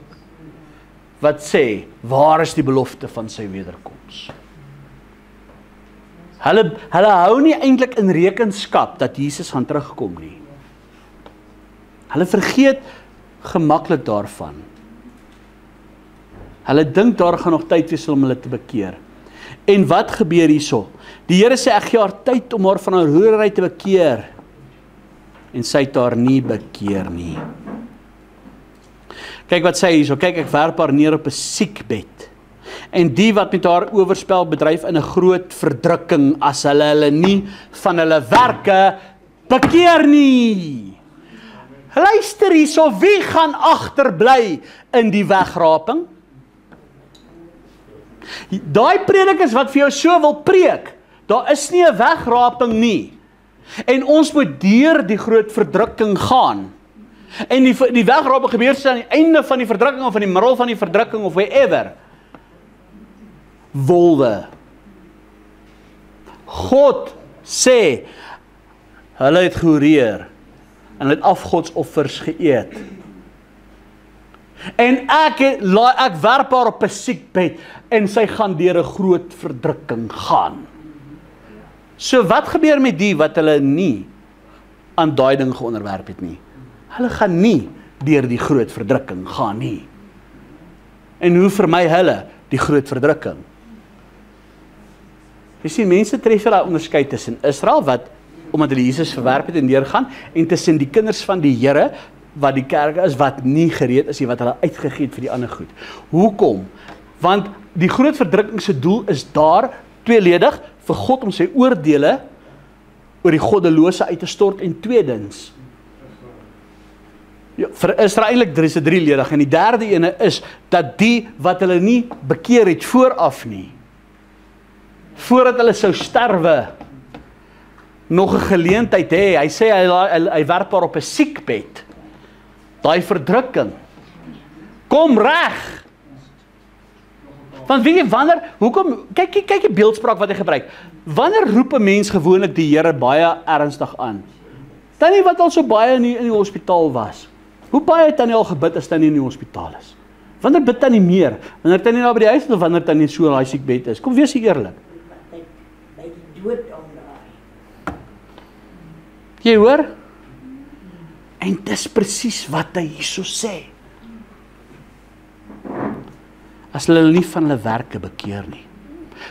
wat sê, waar is die belofte van sy wederkoms? Hulle hou nie eintlik in rekenskap dat Jesus gaan terugkom nie. Hulle vergeet gemaklik daarvan. Hulle dink daar gaan nog tyd wees om hulle te bekeer. En wat gebeur hierso? Die Here sê, ek gee haar tyd om haar van haar hoererheid te bekeer. En sy het haar nie bekeer nie. Kyk wat sê hierso, kyk ek werp haar neer op 'n siekbed. En die wat met haar oorspel bedryf in 'n groot verdrukking, as hulle nie van hulle werke bekeer nie. Luister hierso, wie gaan agterbly in die wegraping? Daai predikers wat vir jou so wil preek, daar is nie 'n wegraping nie. En ons moet deur die groot verdrukking gaan. En die wegraping gebeur so aan die einde van die verdrukking of in die middel van die verdrukking of wherever. Wolwe. God sê, hulle het gehoreer en het afgodsoffers geëet. En ek werp haar op 'n siekbed en sy gaan deur 'n groot verdrukking gaan. So wat gebeur met die wat hulle nie aan daai ding geonderwerp het nie? Hulle gaan nie deur die groot verdrukking gaan nie. En hoe vermy hulle die groot verdrukking? Jy sien, mense tref daai onderskeid tussen Israel wat omdat hulle Jesus verwerp het en deurgaan, en tussen die kinders van die Here wat die kerk is, wat nie gereed is nie, wat hulle uitgegee het vir die ander goed. Hoekom? Want die groot verdrukking se doel is daar tweeledig vir God om sy oordeele oor die goddelose uit te stort, en tweedens vir Israel eintlik is dit drieledig, en die derde ene is dat die wat hulle nie bekeer het vooraf nie, voordat hulle sou sterwe, nog 'n geleentheid hê. Hy sê hy werp haar op 'n siekbed. Daai verdrukking. Kom reg. Want weet jy wanneer, hoekom, kyk die beeldspraak wat hy gebruik. Wanneer roep 'n mens gewoonlik die Here baie ernstig aan? Tannie wat al so baie in die hospitaal was. Hoe baie het Tannie al gebid as Tannie in die hospitaal is? Wanneer bid Tannie meer? Wanneer Tannie nou by die huis is of wanneer Tannie so in daai siekbed is? Kom wees eerlik. By die dood omdraai. Jy hoor? En dis presies wat hy hierso sê. As hulle nie van hulle werke bekeer nie.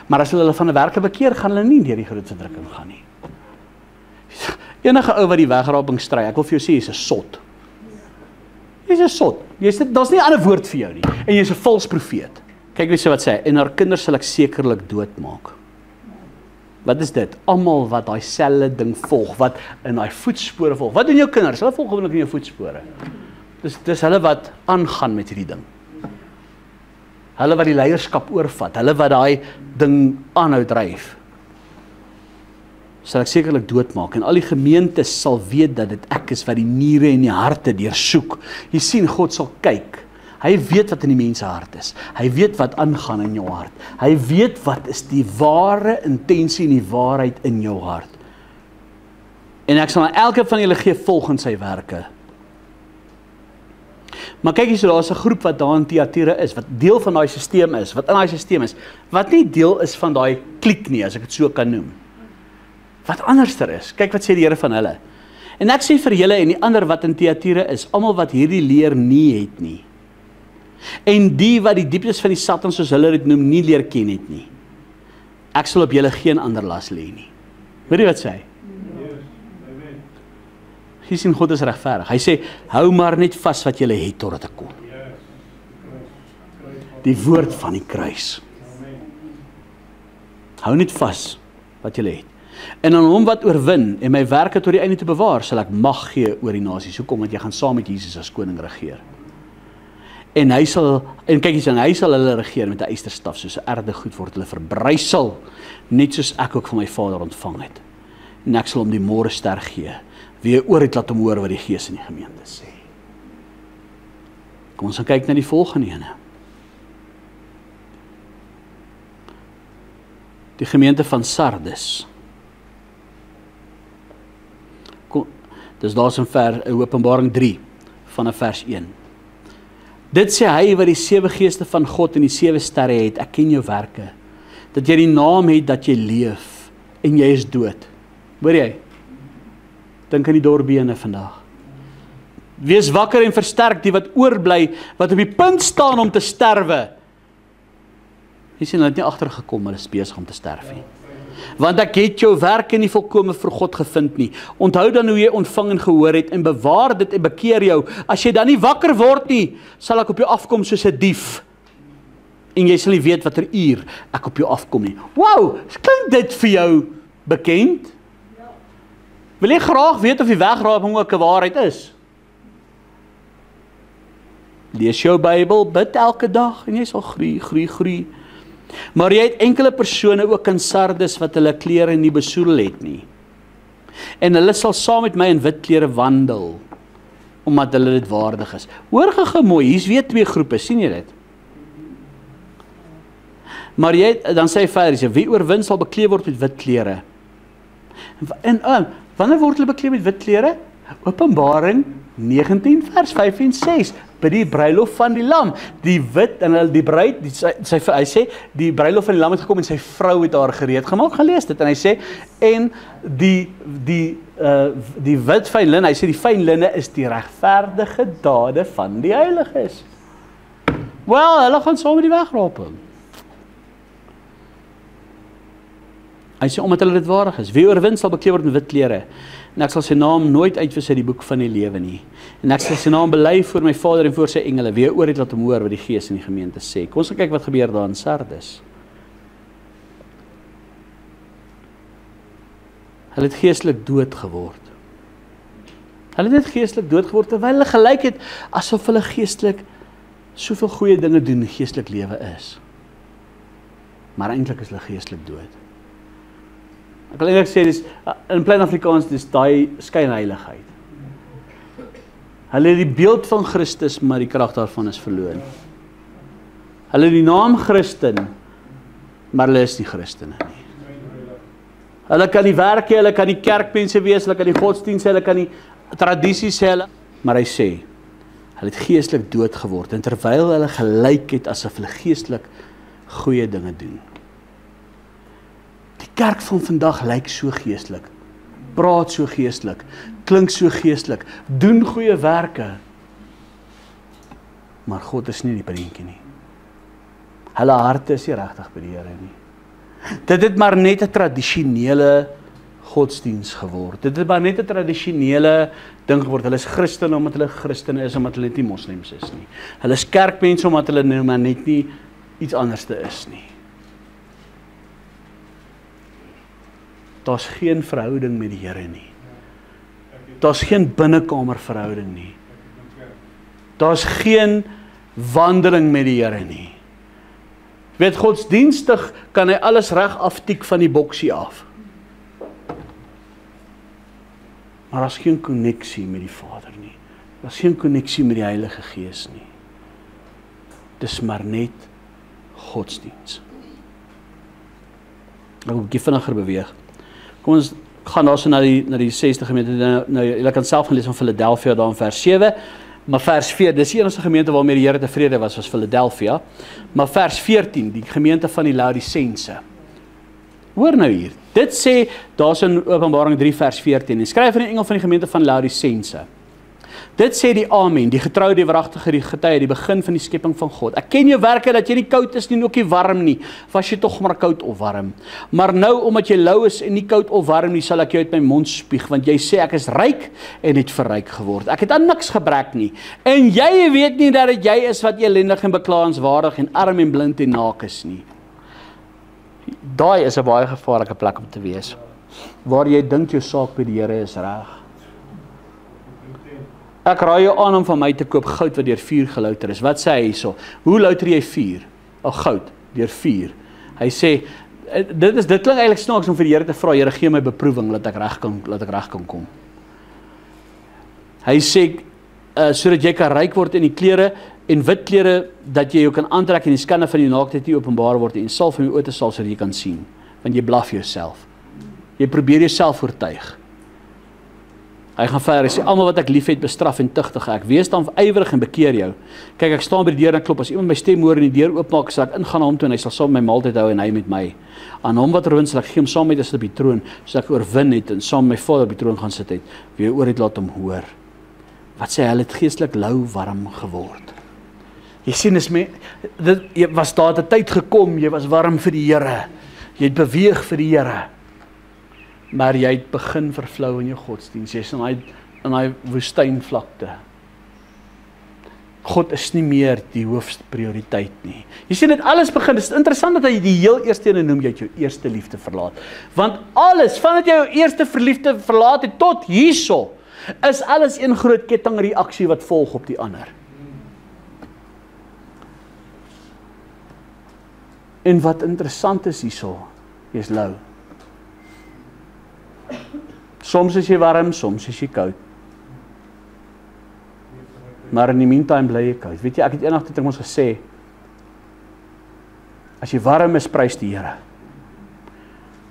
Maar as hulle van hulle werke bekeer, gaan hulle nie deur die groot verdrukking gaan nie. Enige ou wat die wegraping stry, ek wil vir jou sê, jy's 'n sot. Jy's 'n sot. Daar's nie 'n ander woord vir jou nie. En jy's 'n vals profeet. Kyk wie sê wat sê, en haar kinders sal ek sekerlik doodmaak. Wat is dit? Almal wat daai selfde ding volg, wat in daai voetspore volg. Wat doen jou kinders? Hulle volg gewoonlik in jou voetspore. Dis hulle wat aangaan met hierdie ding. Hulle wat die leierskap oorvat, hulle wat daai ding aanhou dryf. Sal ek sekerlik doodmaak, en al die gemeentes sal weet dat dit ek is wat die niere en die harte deursoek. Jy sien, God sal kyk. Hy weet wat in die mense hart is. Hy weet wat aangaan in jou hart. Hy weet wat is die ware intensie en die waarheid in jou hart. En ek sal aan elke van julle gee volgens sy werke. Maar kyk hier, so daar is 'n groep wat daar in Thyatira is, wat deel van daai stelsel is, wat in daai stelsel is, wat nie deel is van daai kliek nie, as ek dit so kan noem. Wat anderster is. Kyk wat sê die Here van hulle. En ek sê vir julle en die ander wat in Thyatira is, almal wat hierdie leer nie het nie. En die wat die dieptes van die Satan, soos hulle dit noem, nie leer ken het nie. Ek sal op julle geen ander las lê nie. Hoor jy wat sê hy? Jy sien, God is regverdig. Hy sê, hou maar net vas wat julle het totdat ek kom. Die woord van die kruis. Hou net vas wat julle het. En aan hom wat oorwin en my werke tot die einde te bewaar, sal ek mag gee oor die nasies. Hoekom? Want jy gaan saam met Jesus as koning regeer. En kyk eens, en hy sal hulle regeer met 'n ysterstaf, soos 'n erde goed word hulle verbrysel, net soos ek ook van my Vader ontvang het. En ek sal hom die môre ster gee, wie oor het laat hom hoor wat die Gees in die gemeente sê. Kom ons gaan kyk na die volgende ene. Die gemeente van Sardes. Dis daar's in Openbaring 3 vanaf vers 1. Dit sê hy wat die 7 geeste van God en die 7 sterre het, ek ken jou werke, dat jy die naam het dat jy leef, en jy is dood. Hoor jy? Dink aan die dorbene vandag. Wees wakker en versterk die wat oorbly, wat op die punt staan om te sterwe. Jy sien, hulle het nie agtergekom, hulle is besig om te sterf nie. Want ek het jou werke nie volkome vir God gevind nie. Onthou dan hoe jy ontvang en gehoor het, en bewaar dit en bekeer jou. As jy dan nie wakker word nie, sal ek op jou afkom soos 'n dief. En jy sal nie weet watter uur ek op jou afkom nie. Wow, klink dit vir jou bekend? Wil jy graag weet of die wegraping ook 'n waarheid is? Lees jou Bybel, bid elke dag, en jy sal groei. Maar jy het enkele persone ook in Sardes wat hulle klere nie besoedel het nie. En hulle sal saam met my in wit klere wandel, omdat hulle dit waardig is. Hoor gou mooi, hier's weer 2 groepe, sien jy dit? Maar dan sê hy verder, wie oorwin sal bekleed word met wit klere. En wanneer word hulle bekleed met wit klere? Openbaring 19 vers 5 en 6, by die bruilof van die lam, die wit, en die bruid, hy sê, die bruilof van die lam het gekom, en sy vrou het haar gereed gemaak, gaan lees dit, en hy sê, en die wit fyn linne, hy sê, die fyn linne is die regverdige dade van die heiliges. Wel, hulle gaan saam met die wegraping. Hy sê, omdat hulle dit waardig is, wie oorwin sal bekleed word met wit klere, en ek sal sy naam nooit uitwis uit die boek van die lewe nie, en ek sal sy naam bely voor my Vader en voor sy engele, wie oor het laat hom hoor wat die Gees in die gemeente sê. Kom ons gaan kyk wat gebeur daar in Sardes. Hulle het geestelik dood geword. Hulle het net geestelik dood geword, terwyl hulle gelyk het, asof hulle geestelik soveel goeie dinge doen, geestelik lewe is. Maar eintlik is hulle geestelik dood. Ek wil eintlik sê, in plain Afrikaans, dis daai skynheiligheid. Hulle het die beeld van Christus, maar die krag daarvan is verloor. Hulle het die naam Christen, maar hulle is nie Christene nie. Hulle kan die werk hê, hulle kan die kerkmense wees, hulle kan die godsdienst hê, hulle kan die tradisies hê, maar hy sê, hulle het geestelik dood geword, en terwyl hulle gelyk het, asof hulle geestelik goeie dinge doen. Die kerk van vandag lyk so geestelik, praat so geestelik, klink so geestelik, doen goeie werke, maar God is nie die prentjie nie. Hulle harte is nie regtig by die Here nie. Dit het maar net 'n tradisionele godsdiens geword. Dit het maar net 'n tradisionele ding geword. Hulle is Christene omdat hulle Christene is, omdat hulle nie moslems is nie. Hulle is kerkmense omdat hulle nou maar net nie iets anderste is nie. Daar's geen verhouding met die Here nie. Daar's geen binnekamer verhouding nie. Daar's geen wandeling met die Here nie. Weet, godsdienstig kan hy alles reg aftik van die boksie af. Maar daar's geen koneksie met die Vader nie. Daar's geen koneksie met die Heilige Gees nie. Dis maar net godsdiens. Ek wil 'n bietjie vinniger beweeg. Kom ons gaan daar so na die 60 gemeente. Nou julle kan self gaan lees van Philadelphia daar in vers 7. Maar vers 4, dis die enigste gemeente waarmee die Here tevrede was Philadelphia. Maar vers 14, die gemeente van die Laodicense. Hoor nou hier, dit sê, daar's in Openbaring 3 vers 14, en skryf aan die engel van die gemeente van Laodicense. Dit sê die Amen, die getroude, die waaragtige, die getuie, die begin van die skepping van God. Ek ken jou werke, dat jy nie koud is nie, en ook nie warm nie, was jy tog maar koud of warm. Maar nou, omdat jy lou is en nie koud of warm nie, sal ek jou uit my mond spieg, want jy sê ek is ryk en het verryk geword. Ek het aan niks gebrek nie. En jy weet nie dat jy is wat elendig en beklaanswaardig en arm en blind en naak is nie. Daai is 'n baie gevaarlike plek om te wees, waar jy dink jou saak by die Here is reg. Ek raai jou aan om van my te koop goud wat deur vuur gelouter is. Wat sê hy hierso? Hoe louter jy vuur? Goud deur vuur. Hy sê dit klink eintlik snaaks om vir die Here te vra, Here gee my beproewing dat ek reg kan kom. Hy sê sodat jy kan ryk word in die klere en wit klere dat jy jou kan aantrek en die skande van die naaktheid nie openbaar word en salf om jou oë te salf sodat jy kan sien, want jy blaf jouself. Jy probeer jouself oortuig. Hy gaan verder, hy sê, almal wat ek lief het, bestraf en tugtig ek. Wees dan ywerig en bekeer jou. Kyk, ek staan by die deur en klop, as iemand my stem hoor en die deur oopmaak, sal ek ingaan na hom toe en hy sal saam met my maaltyd hou en hy met my. Aan hom wat oorwin sal ek gee hom saam met ons op die troon, sodat ek oorwin het en saam met my Vader op die troon gaan sit het. Wie oor het, laat hom hoor. Wat sê hy, hulle het geestelik lou warm geword. Jy sien, jy was daar 'n tyd gekom, jy was warm vir die Here. Jy het beweeg vir die Here. Maar jy het begin vervlou in jou godsdienst. Jy is in daai woestynvlakte. God is nie meer die hoofprioriteit nie. Jy sien, dit alles begin. Dit is interessant dat hy die heel eerste ene noem, jy het jou eerste liefde verlaat. Want alles, vandat jy jou eerste verliefde verlaat het, tot hierso, is alles een groot kettingreaksie wat volg op die ander. En wat interessant is hierso, jy is lou. Soms is jy warm, soms is jy koud. Maar in die meantime bly jy koud. Weet jy, ek het eendag tegen ons gesê, as jy warm is, prys die Here.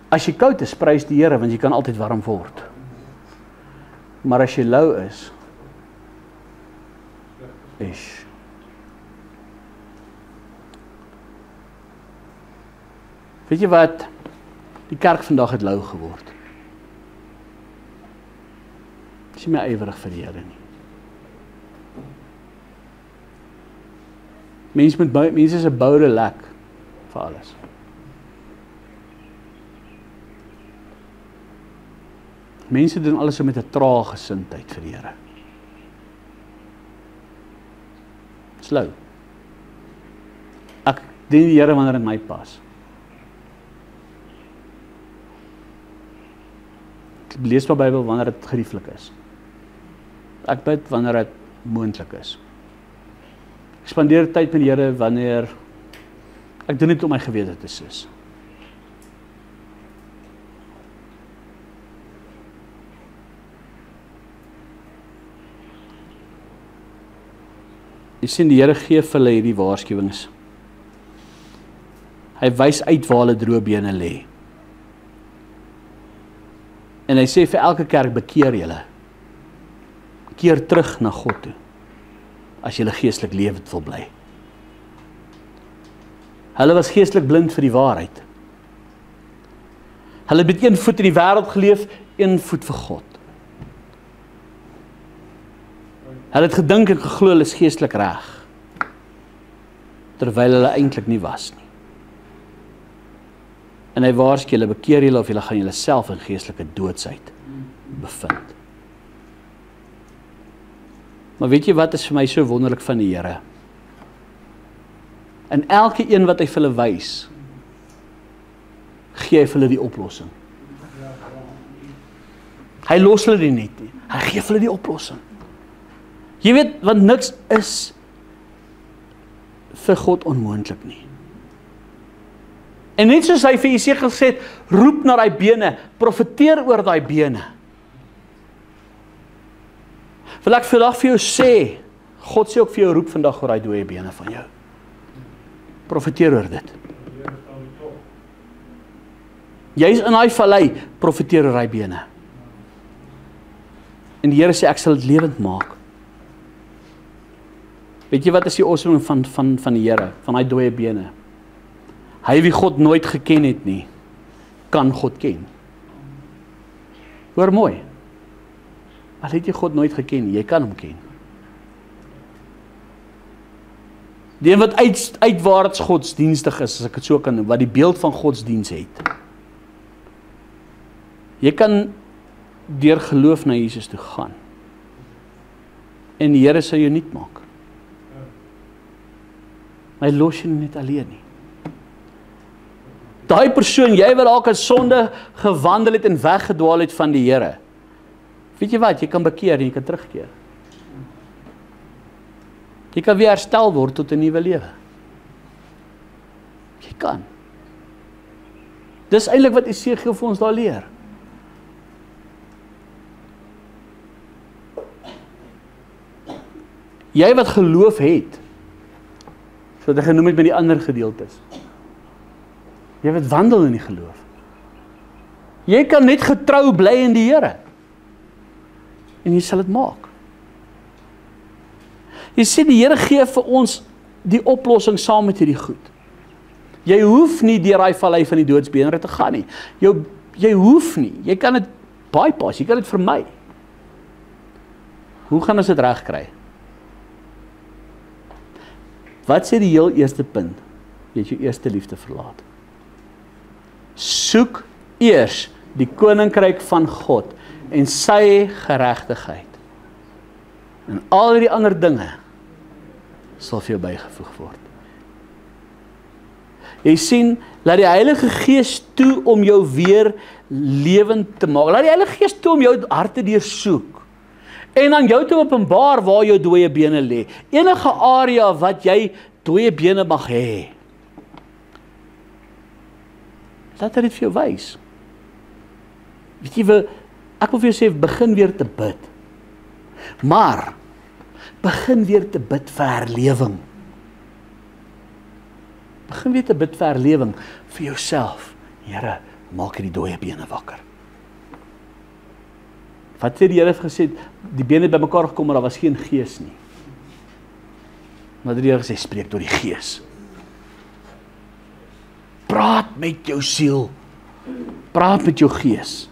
As jy koud is, prys die Here, want jy kan altyd warm word. Maar as jy lou is, weet jy wat, die kerk vandag het lou geword. Is nie meer ywerig vir die Here nie. Mense is 'n boude lek vir alles. Mense doen alles met 'n trae gesindheid vir die Here. Dis lou. Ek dien die Here wanneer dit my pas. Ek lees my Bybel wanneer dit gerieflik is. Ek bid wanneer dit moontlik is. Ek spandeer tyd met die Here wanneer ek doen dit om my gewete te sus. Jy sien, die Here gee vir hulle hierdie waarskuwings. Hy wys uit waar hulle droë bene lê. En hy sê vir elke kerk, bekeer julle. Keer terug na God toe, as julle geestelik lewend wil bly. Hulle was geestelik blind vir die waarheid. Hulle het met een voet in die wêreld geleef, een voet vir God. Hulle het gedink en geglo hulle is geestelik reg, terwyl hulle eintlik nie was nie. En hy waarsku julle, bekeer julle of julle gaan julle self in geestelike doodsheid bevind. Maar weet jy wat is vir my so wonderlik van die Here? En elke een wat hy vir hulle wys, gee hy vir hulle die oplossing. Hy los hulle nie net nie, hy gee vir hulle die oplossing. Jy weet, want niks is vir God onmoontlik nie. En net soos hy vir Jesegiel gesê het, roep na daai bene, profeteer oor daai bene. Wil ek vandag vir jou sê, God sê ook vir jou, roep vandag oor daai dooie bene van jou. Profeteer oor dit. Jy is in daai vallei, profeteer oor daai bene. En die Here sê, ek sal dit lewend maak. Weet jy wat is die awesome van die Here, van daai dooie bene? Hy wie God nooit geken het nie, kan God ken. Hoor mooi. Al het jy God nooit geken nie, jy kan hom ken. Die een wat uitwaarts godsdienstig is, as ek het so kan noem, wat die beeld van godsdiens het. Jy kan deur geloof na Jesus toe gaan. En die Here sal jou nuut maak. Hy los jy nie alleen nie. Daai persoon, jy wat dalk in sonde gewandel het en weggedwaal het van die Here. Weet jy wat, jy kan bekeer en jy kan terugkeer. Jy kan weer herstel word tot 'n nuwe lewe. Jy kan. Dis eintlik wat Esegiel vir ons daar leer. Jy wat geloof het, soos hy genoem het met die ander gedeeltes. Jy wat wandel in die geloof. Jy kan net getrou bly in die Here. En jy sal dit maak. Jy sê die Here gee vir ons die oplossing saam met hierdie goed. Jy hoef nie deur daai vallei van die doodsbener te gaan nie. Jy hoef nie. Jy kan dit bypass, jy kan dit vermy. Hoe gaan ons dit reg kry? Wat sê die heel eerste punt? Jy het jou eerste liefde verlaat. Soek eers die koninkryk van God en sy geregtigheid. En al die ander dinge sal vir jou bygevoeg word. Jy sien, laat die Heilige Gees toe om jou weer lewend te maak. Laat die Heilige Gees toe om jou hart te deursoek. En aan jou te openbaar waar jou dooie bene lê. Enige area wat jy dooie bene mag hê. Laat hy dit vir jou wys. Weet jy, ek wil vir jou sê, begin weer te bid. Maar, begin weer te bid vir herlewing. Begin weer te bid vir herlewing vir jouself. Here, maak hierdie dooie bene wakker. Wat sê die Here het gesê, die bene het bymekaar gekom, maar daar was geen gees nie. Maar die Here gesê, spreek tot die gees. Praat met jou siel. Praat met jou gees.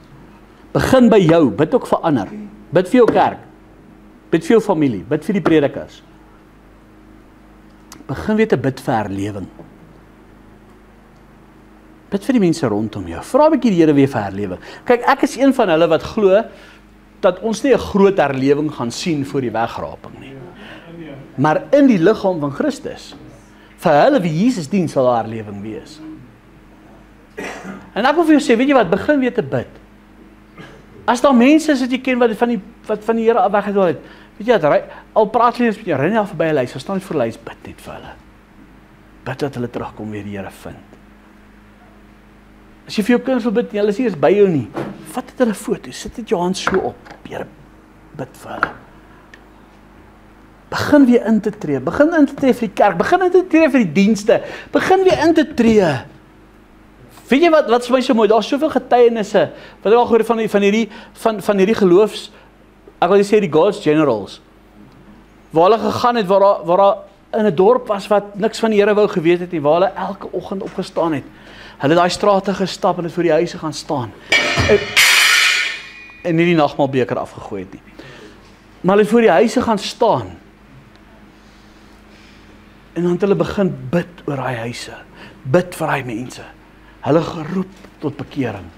Begin by jou, bid ook vir ander. Bid vir jou kerk. Bid vir jou familie, bid vir die predikers. Begin weer te bid vir herlewing. Bid vir die mense rondom jou. Vra 'n bietjie die Here weer vir herlewing. Kyk, ek is een van hulle wat glo dat ons nie 'n groot herlewing gaan sien voor die wegraping nie. Maar in die liggaam van Christus, vir hulle wie Jesus dien, sal daar herlewing wees. En ek wil vir jou sê, weet jy wat, begin weer te bid. As daar mense is wat jy ken wat van die Here af weggedwaal het, weet jy wat, al praat hulle met jou, ren af by 'n lys, staan net voor 'n lys, bid net vir hulle. Bid dat hulle terugkom weer die Here vind. As jy vir jou kinders wil bid, hulle is nie eens by jou nie, vat dit hulle foto, sit dit jou hand so op, Here, bid vir hulle. Begin weer in te tree, begin in te tree vir die kerk, begin in te tree vir die dienste, begin weer in te tree. Weet jy wat is vir my so mooi, daar is soveel getuienisse, wat ek al gehoor van hierdie geloofs, ek wil sê die God's Generals, waar hulle gegaan het, waar daar in 'n dorp was wat niks van die Here wou geweet het nie, waar hulle elke oggend opgestaan het, hulle daai strate gestap en het voor die huise gaan staan, en nie die nagmaalbeker afgegooi het nie, maar hulle het voor die huise gaan staan, en dan het hulle begin bid oor daai huise, bid vir daai mense, hulle geroep tot bekering.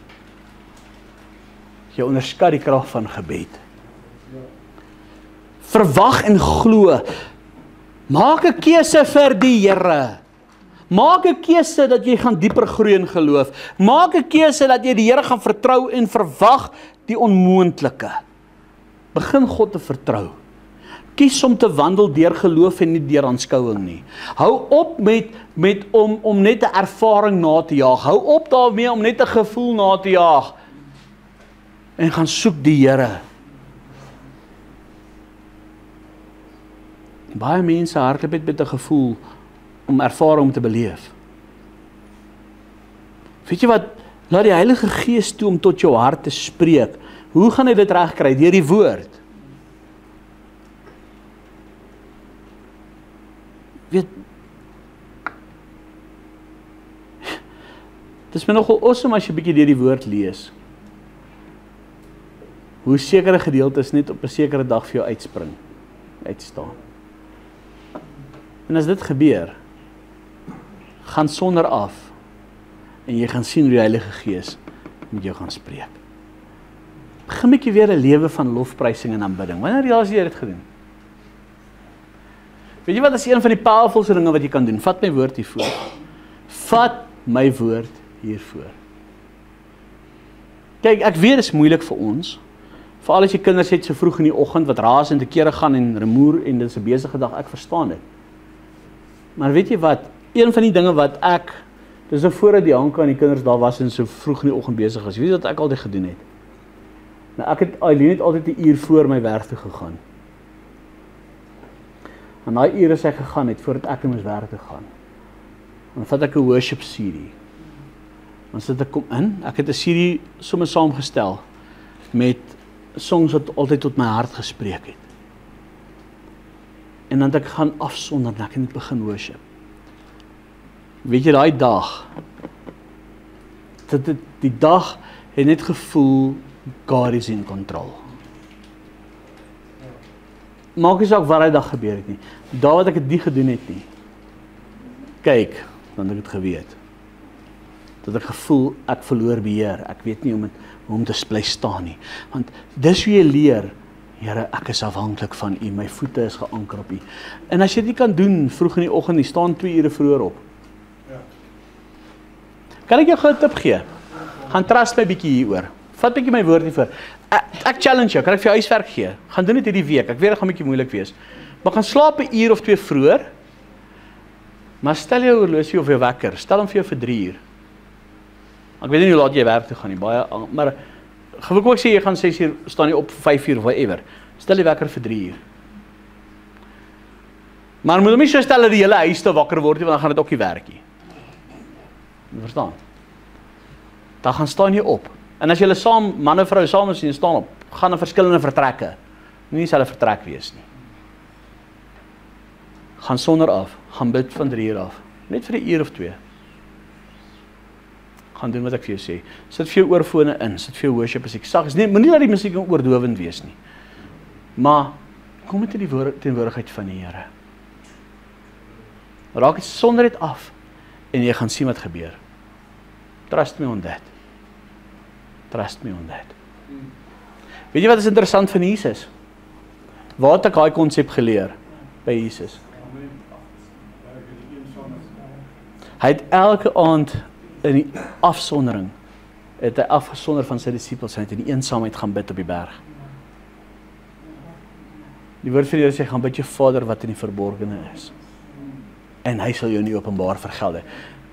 Jy onderskat die krag van gebed. Verwag en glo. Maak 'n keuse vir die Here. Maak 'n keuse dat jy gaan dieper groei in geloof. Maak 'n keuse dat jy die Here gaan vertrou en verwag die onmoontlike. Begin God te vertrou. Kies om te wandel deur geloof en nie deur aanskouing nie. Hou op om net 'n ervaring na te jaag. Hou op daarmee om net 'n gevoel na te jaag. En gaan soek die Here. Baie mense hardloop met 'n gevoel om ervaring te beleef. Weet jy wat? Laat die Heilige Gees toe om tot jou hart te spreek. Hoe gaan hy dit regkry? Deur die woord. Weet, dit is my nogal awesome as jy bietjie deur die woord lees. Hoe sekere gedeeltes net op 'n sekere dag vir jou uitstaan. En as dit gebeur, gaan sonder af en jy gaan sien hoe die Heilige Gees met jou gaan spreek. Begin bietjie weer 'n lewe van lofprysing en aanbidding. Wanneer jy dit gedoen? Weet jy wat is een van die powerfulste dinge wat jy kan doen? Vat my woord hiervoor. Vat my woord hiervoor. Kyk, ek weet dit is moeilik vir ons, Veral as jy kinders het so vroeg in die oggend wat raas en te kere gaan en rumoer en dit is 'n besige dag, ek verstaan dit. Maar weet jy wat, een van die dinge wat ek, dis nou voordat die Hanka en die kinders daar was en so vroeg in die oggend besig was, weet jy wat ek altyd gedoen het? Nou ek het Eileen het altyd 'n uur voor my werk toe gegaan. En daai uur as hy gegaan het, voordat ek moes werk toe gaan. Dan vat ek 'n worship serie. Dan sit ek kom in, ek het 'n serie sommer saamgestel met songs wat altyd tot my hart gespreek het. En dan het ek gaan afsonder en ek het net begin worship. Weet jy daai dag, die dag het net gevoel, God is in control. Maak nie saak wat die dag gebeur het nie. Daar wat ek dit nie gedoen het nie. Kyk, dan het ek het geweet. Dat ek gevoel, ek verloor beheer. Ek weet nie hoe om te bly staan nie. Want dis hoe jy leer, Here, ek is afhanklik van U, my voete is geanker op U. En as jy dit kan doen, vroeg in die oggend, jy staan 2 ure vroeër op. Kan ek jou gou 'n tip gee? Gaan trust my bietjie hieroor. Vat bietjie my woord hiervoor. Ek challenge jou, kan ek vir jou huiswerk gee? Gaan doen dit hierdie week. Ek weet dit gaan bietjie moeilik wees. Maar gaan slaap 'n uur of 2 vroeër. Maar stel jou horlosie of jou wekker, stel hom vir jou vir 3 uur. Ek weet nie hoe laat jy werk toe gaan nie, baie, maar gewoonlik ook sê jy gaan 6 uur staan jy op 5 uur of whatever. Stel die wekker vir 3 uur. Maar moet hom nie so stel dat die hele huis te wakker word nie, want dan gaan dit ook nie werk nie. Jy verstaan? Dan gaan staan jy op. En as julle saam, man en vrou saam sien staan op, gaan in verskillende vertrekke. Nie dieselfde vertrek wees nie. Gaan sonder af, gaan bid van 3 uur af. Net vir 'n uur of 2. Gaan doen wat ek vir jou sê. Sit vir jou oorfone in, sit vir jou worship as ek sag is. Nee, moenie dat die musiek oordowend wees nie. Maar kom met die teenwoordigheid van die Here. Raak dit sonder dit af en jy gaan sien wat gebeur. Trust me on that. Trust me on that. Weet jy wat is interessant van Jesus? Waar het ek daai konsep geleer by Jesus? Hy het elke aand in die afsondering, het hy afgesonder van sy disippels, hy het in die eensaamheid gaan bid op die berg. Die woord vir die Here sê, gaan bid jou Vader wat in die verborgene is. En hy sal jou nie openbaar vergelde.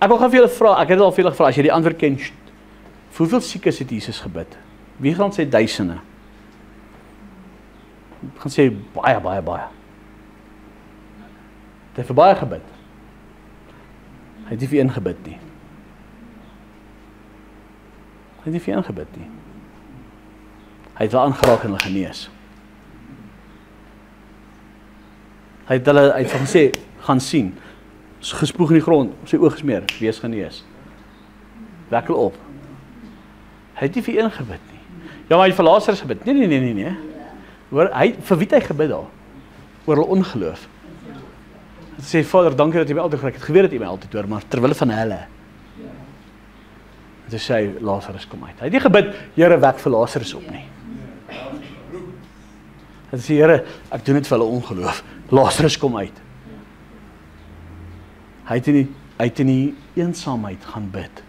Ek wil gaan vir julle vra, ek het al vir julle gevra, as jy die antwoord ken, vir hoeveel siekes het Jesus gebid? Wie gaan sê duisende? Gaan sê baie, baie, baie. Het hy vir baie gebid? Hy het nie vir een gebid nie. Hy het nie vir een gebid nie. Hy het wel aangeraak en hulle genees. Hy het van gesê, gaan sien, gespoeg in die grond, op sy oog gesmeer, wees genees. Wekkel op. Hy het nie vir een gebid nie. Ja, maar hy het vir Lazarus gebid. Nee. Hoor, vir wie het hy gebid daar? Oor hulle ongeloof. Hy sê, Vader, dankie dat jy my altyd gered het. Geweet dat jy my altyd hoor, maar terwille van hulle. En toe sê hy, Lazarus kom uit. Hy het nie gebid, Here, wek vir Lazarus op nie. Hy sê, Here, ek doen dit vir hulle ongeloof. Lazarus kom uit. Hy het in die eensaamheid gaan bid.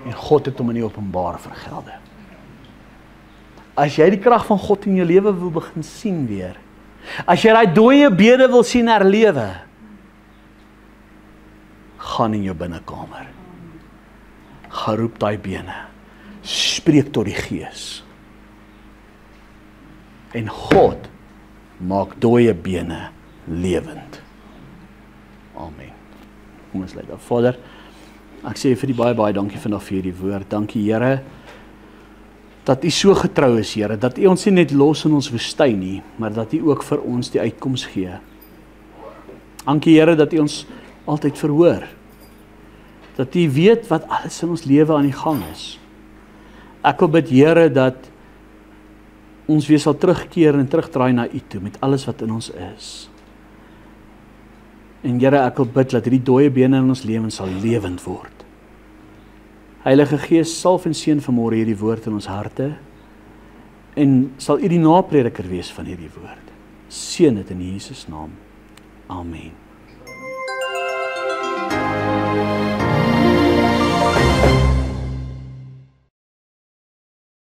En God het hom in die openbaar vergelde. As jy die krag van God in jou lewe wil begin sien weer, as jy daai dooie bene wil sien herlewe, gaan in jou binnekamer. Gaan roep daai bene. Spreek tot die Gees. En God maak dooie bene lewend. Amen. Kom ons lê daar. Vader, ek sê vir die baie dankie vandag vir hierdie woord. Dankie Here, dat U so getrou is, Here, dat U ons nie net los in ons woestyn nie, maar dat U ook vir ons die uitkoms gee. Dankie Here, dat U ons altyd verhoor. Dat U weet wat alles in ons lewe aan die gang is. Ek wil bid Here, dat ons weer sal terugkeer en terugdraai na U toe, met alles wat in ons is. En Here, ek wil bid dat hierdie dooie bene in ons lewens sal lewend word. Heilige Gees, salf en seën vanmôre hierdie woord in ons harte, en sal U die naprediker wees van hierdie woord. Seën dit in Jesus naam. Amen.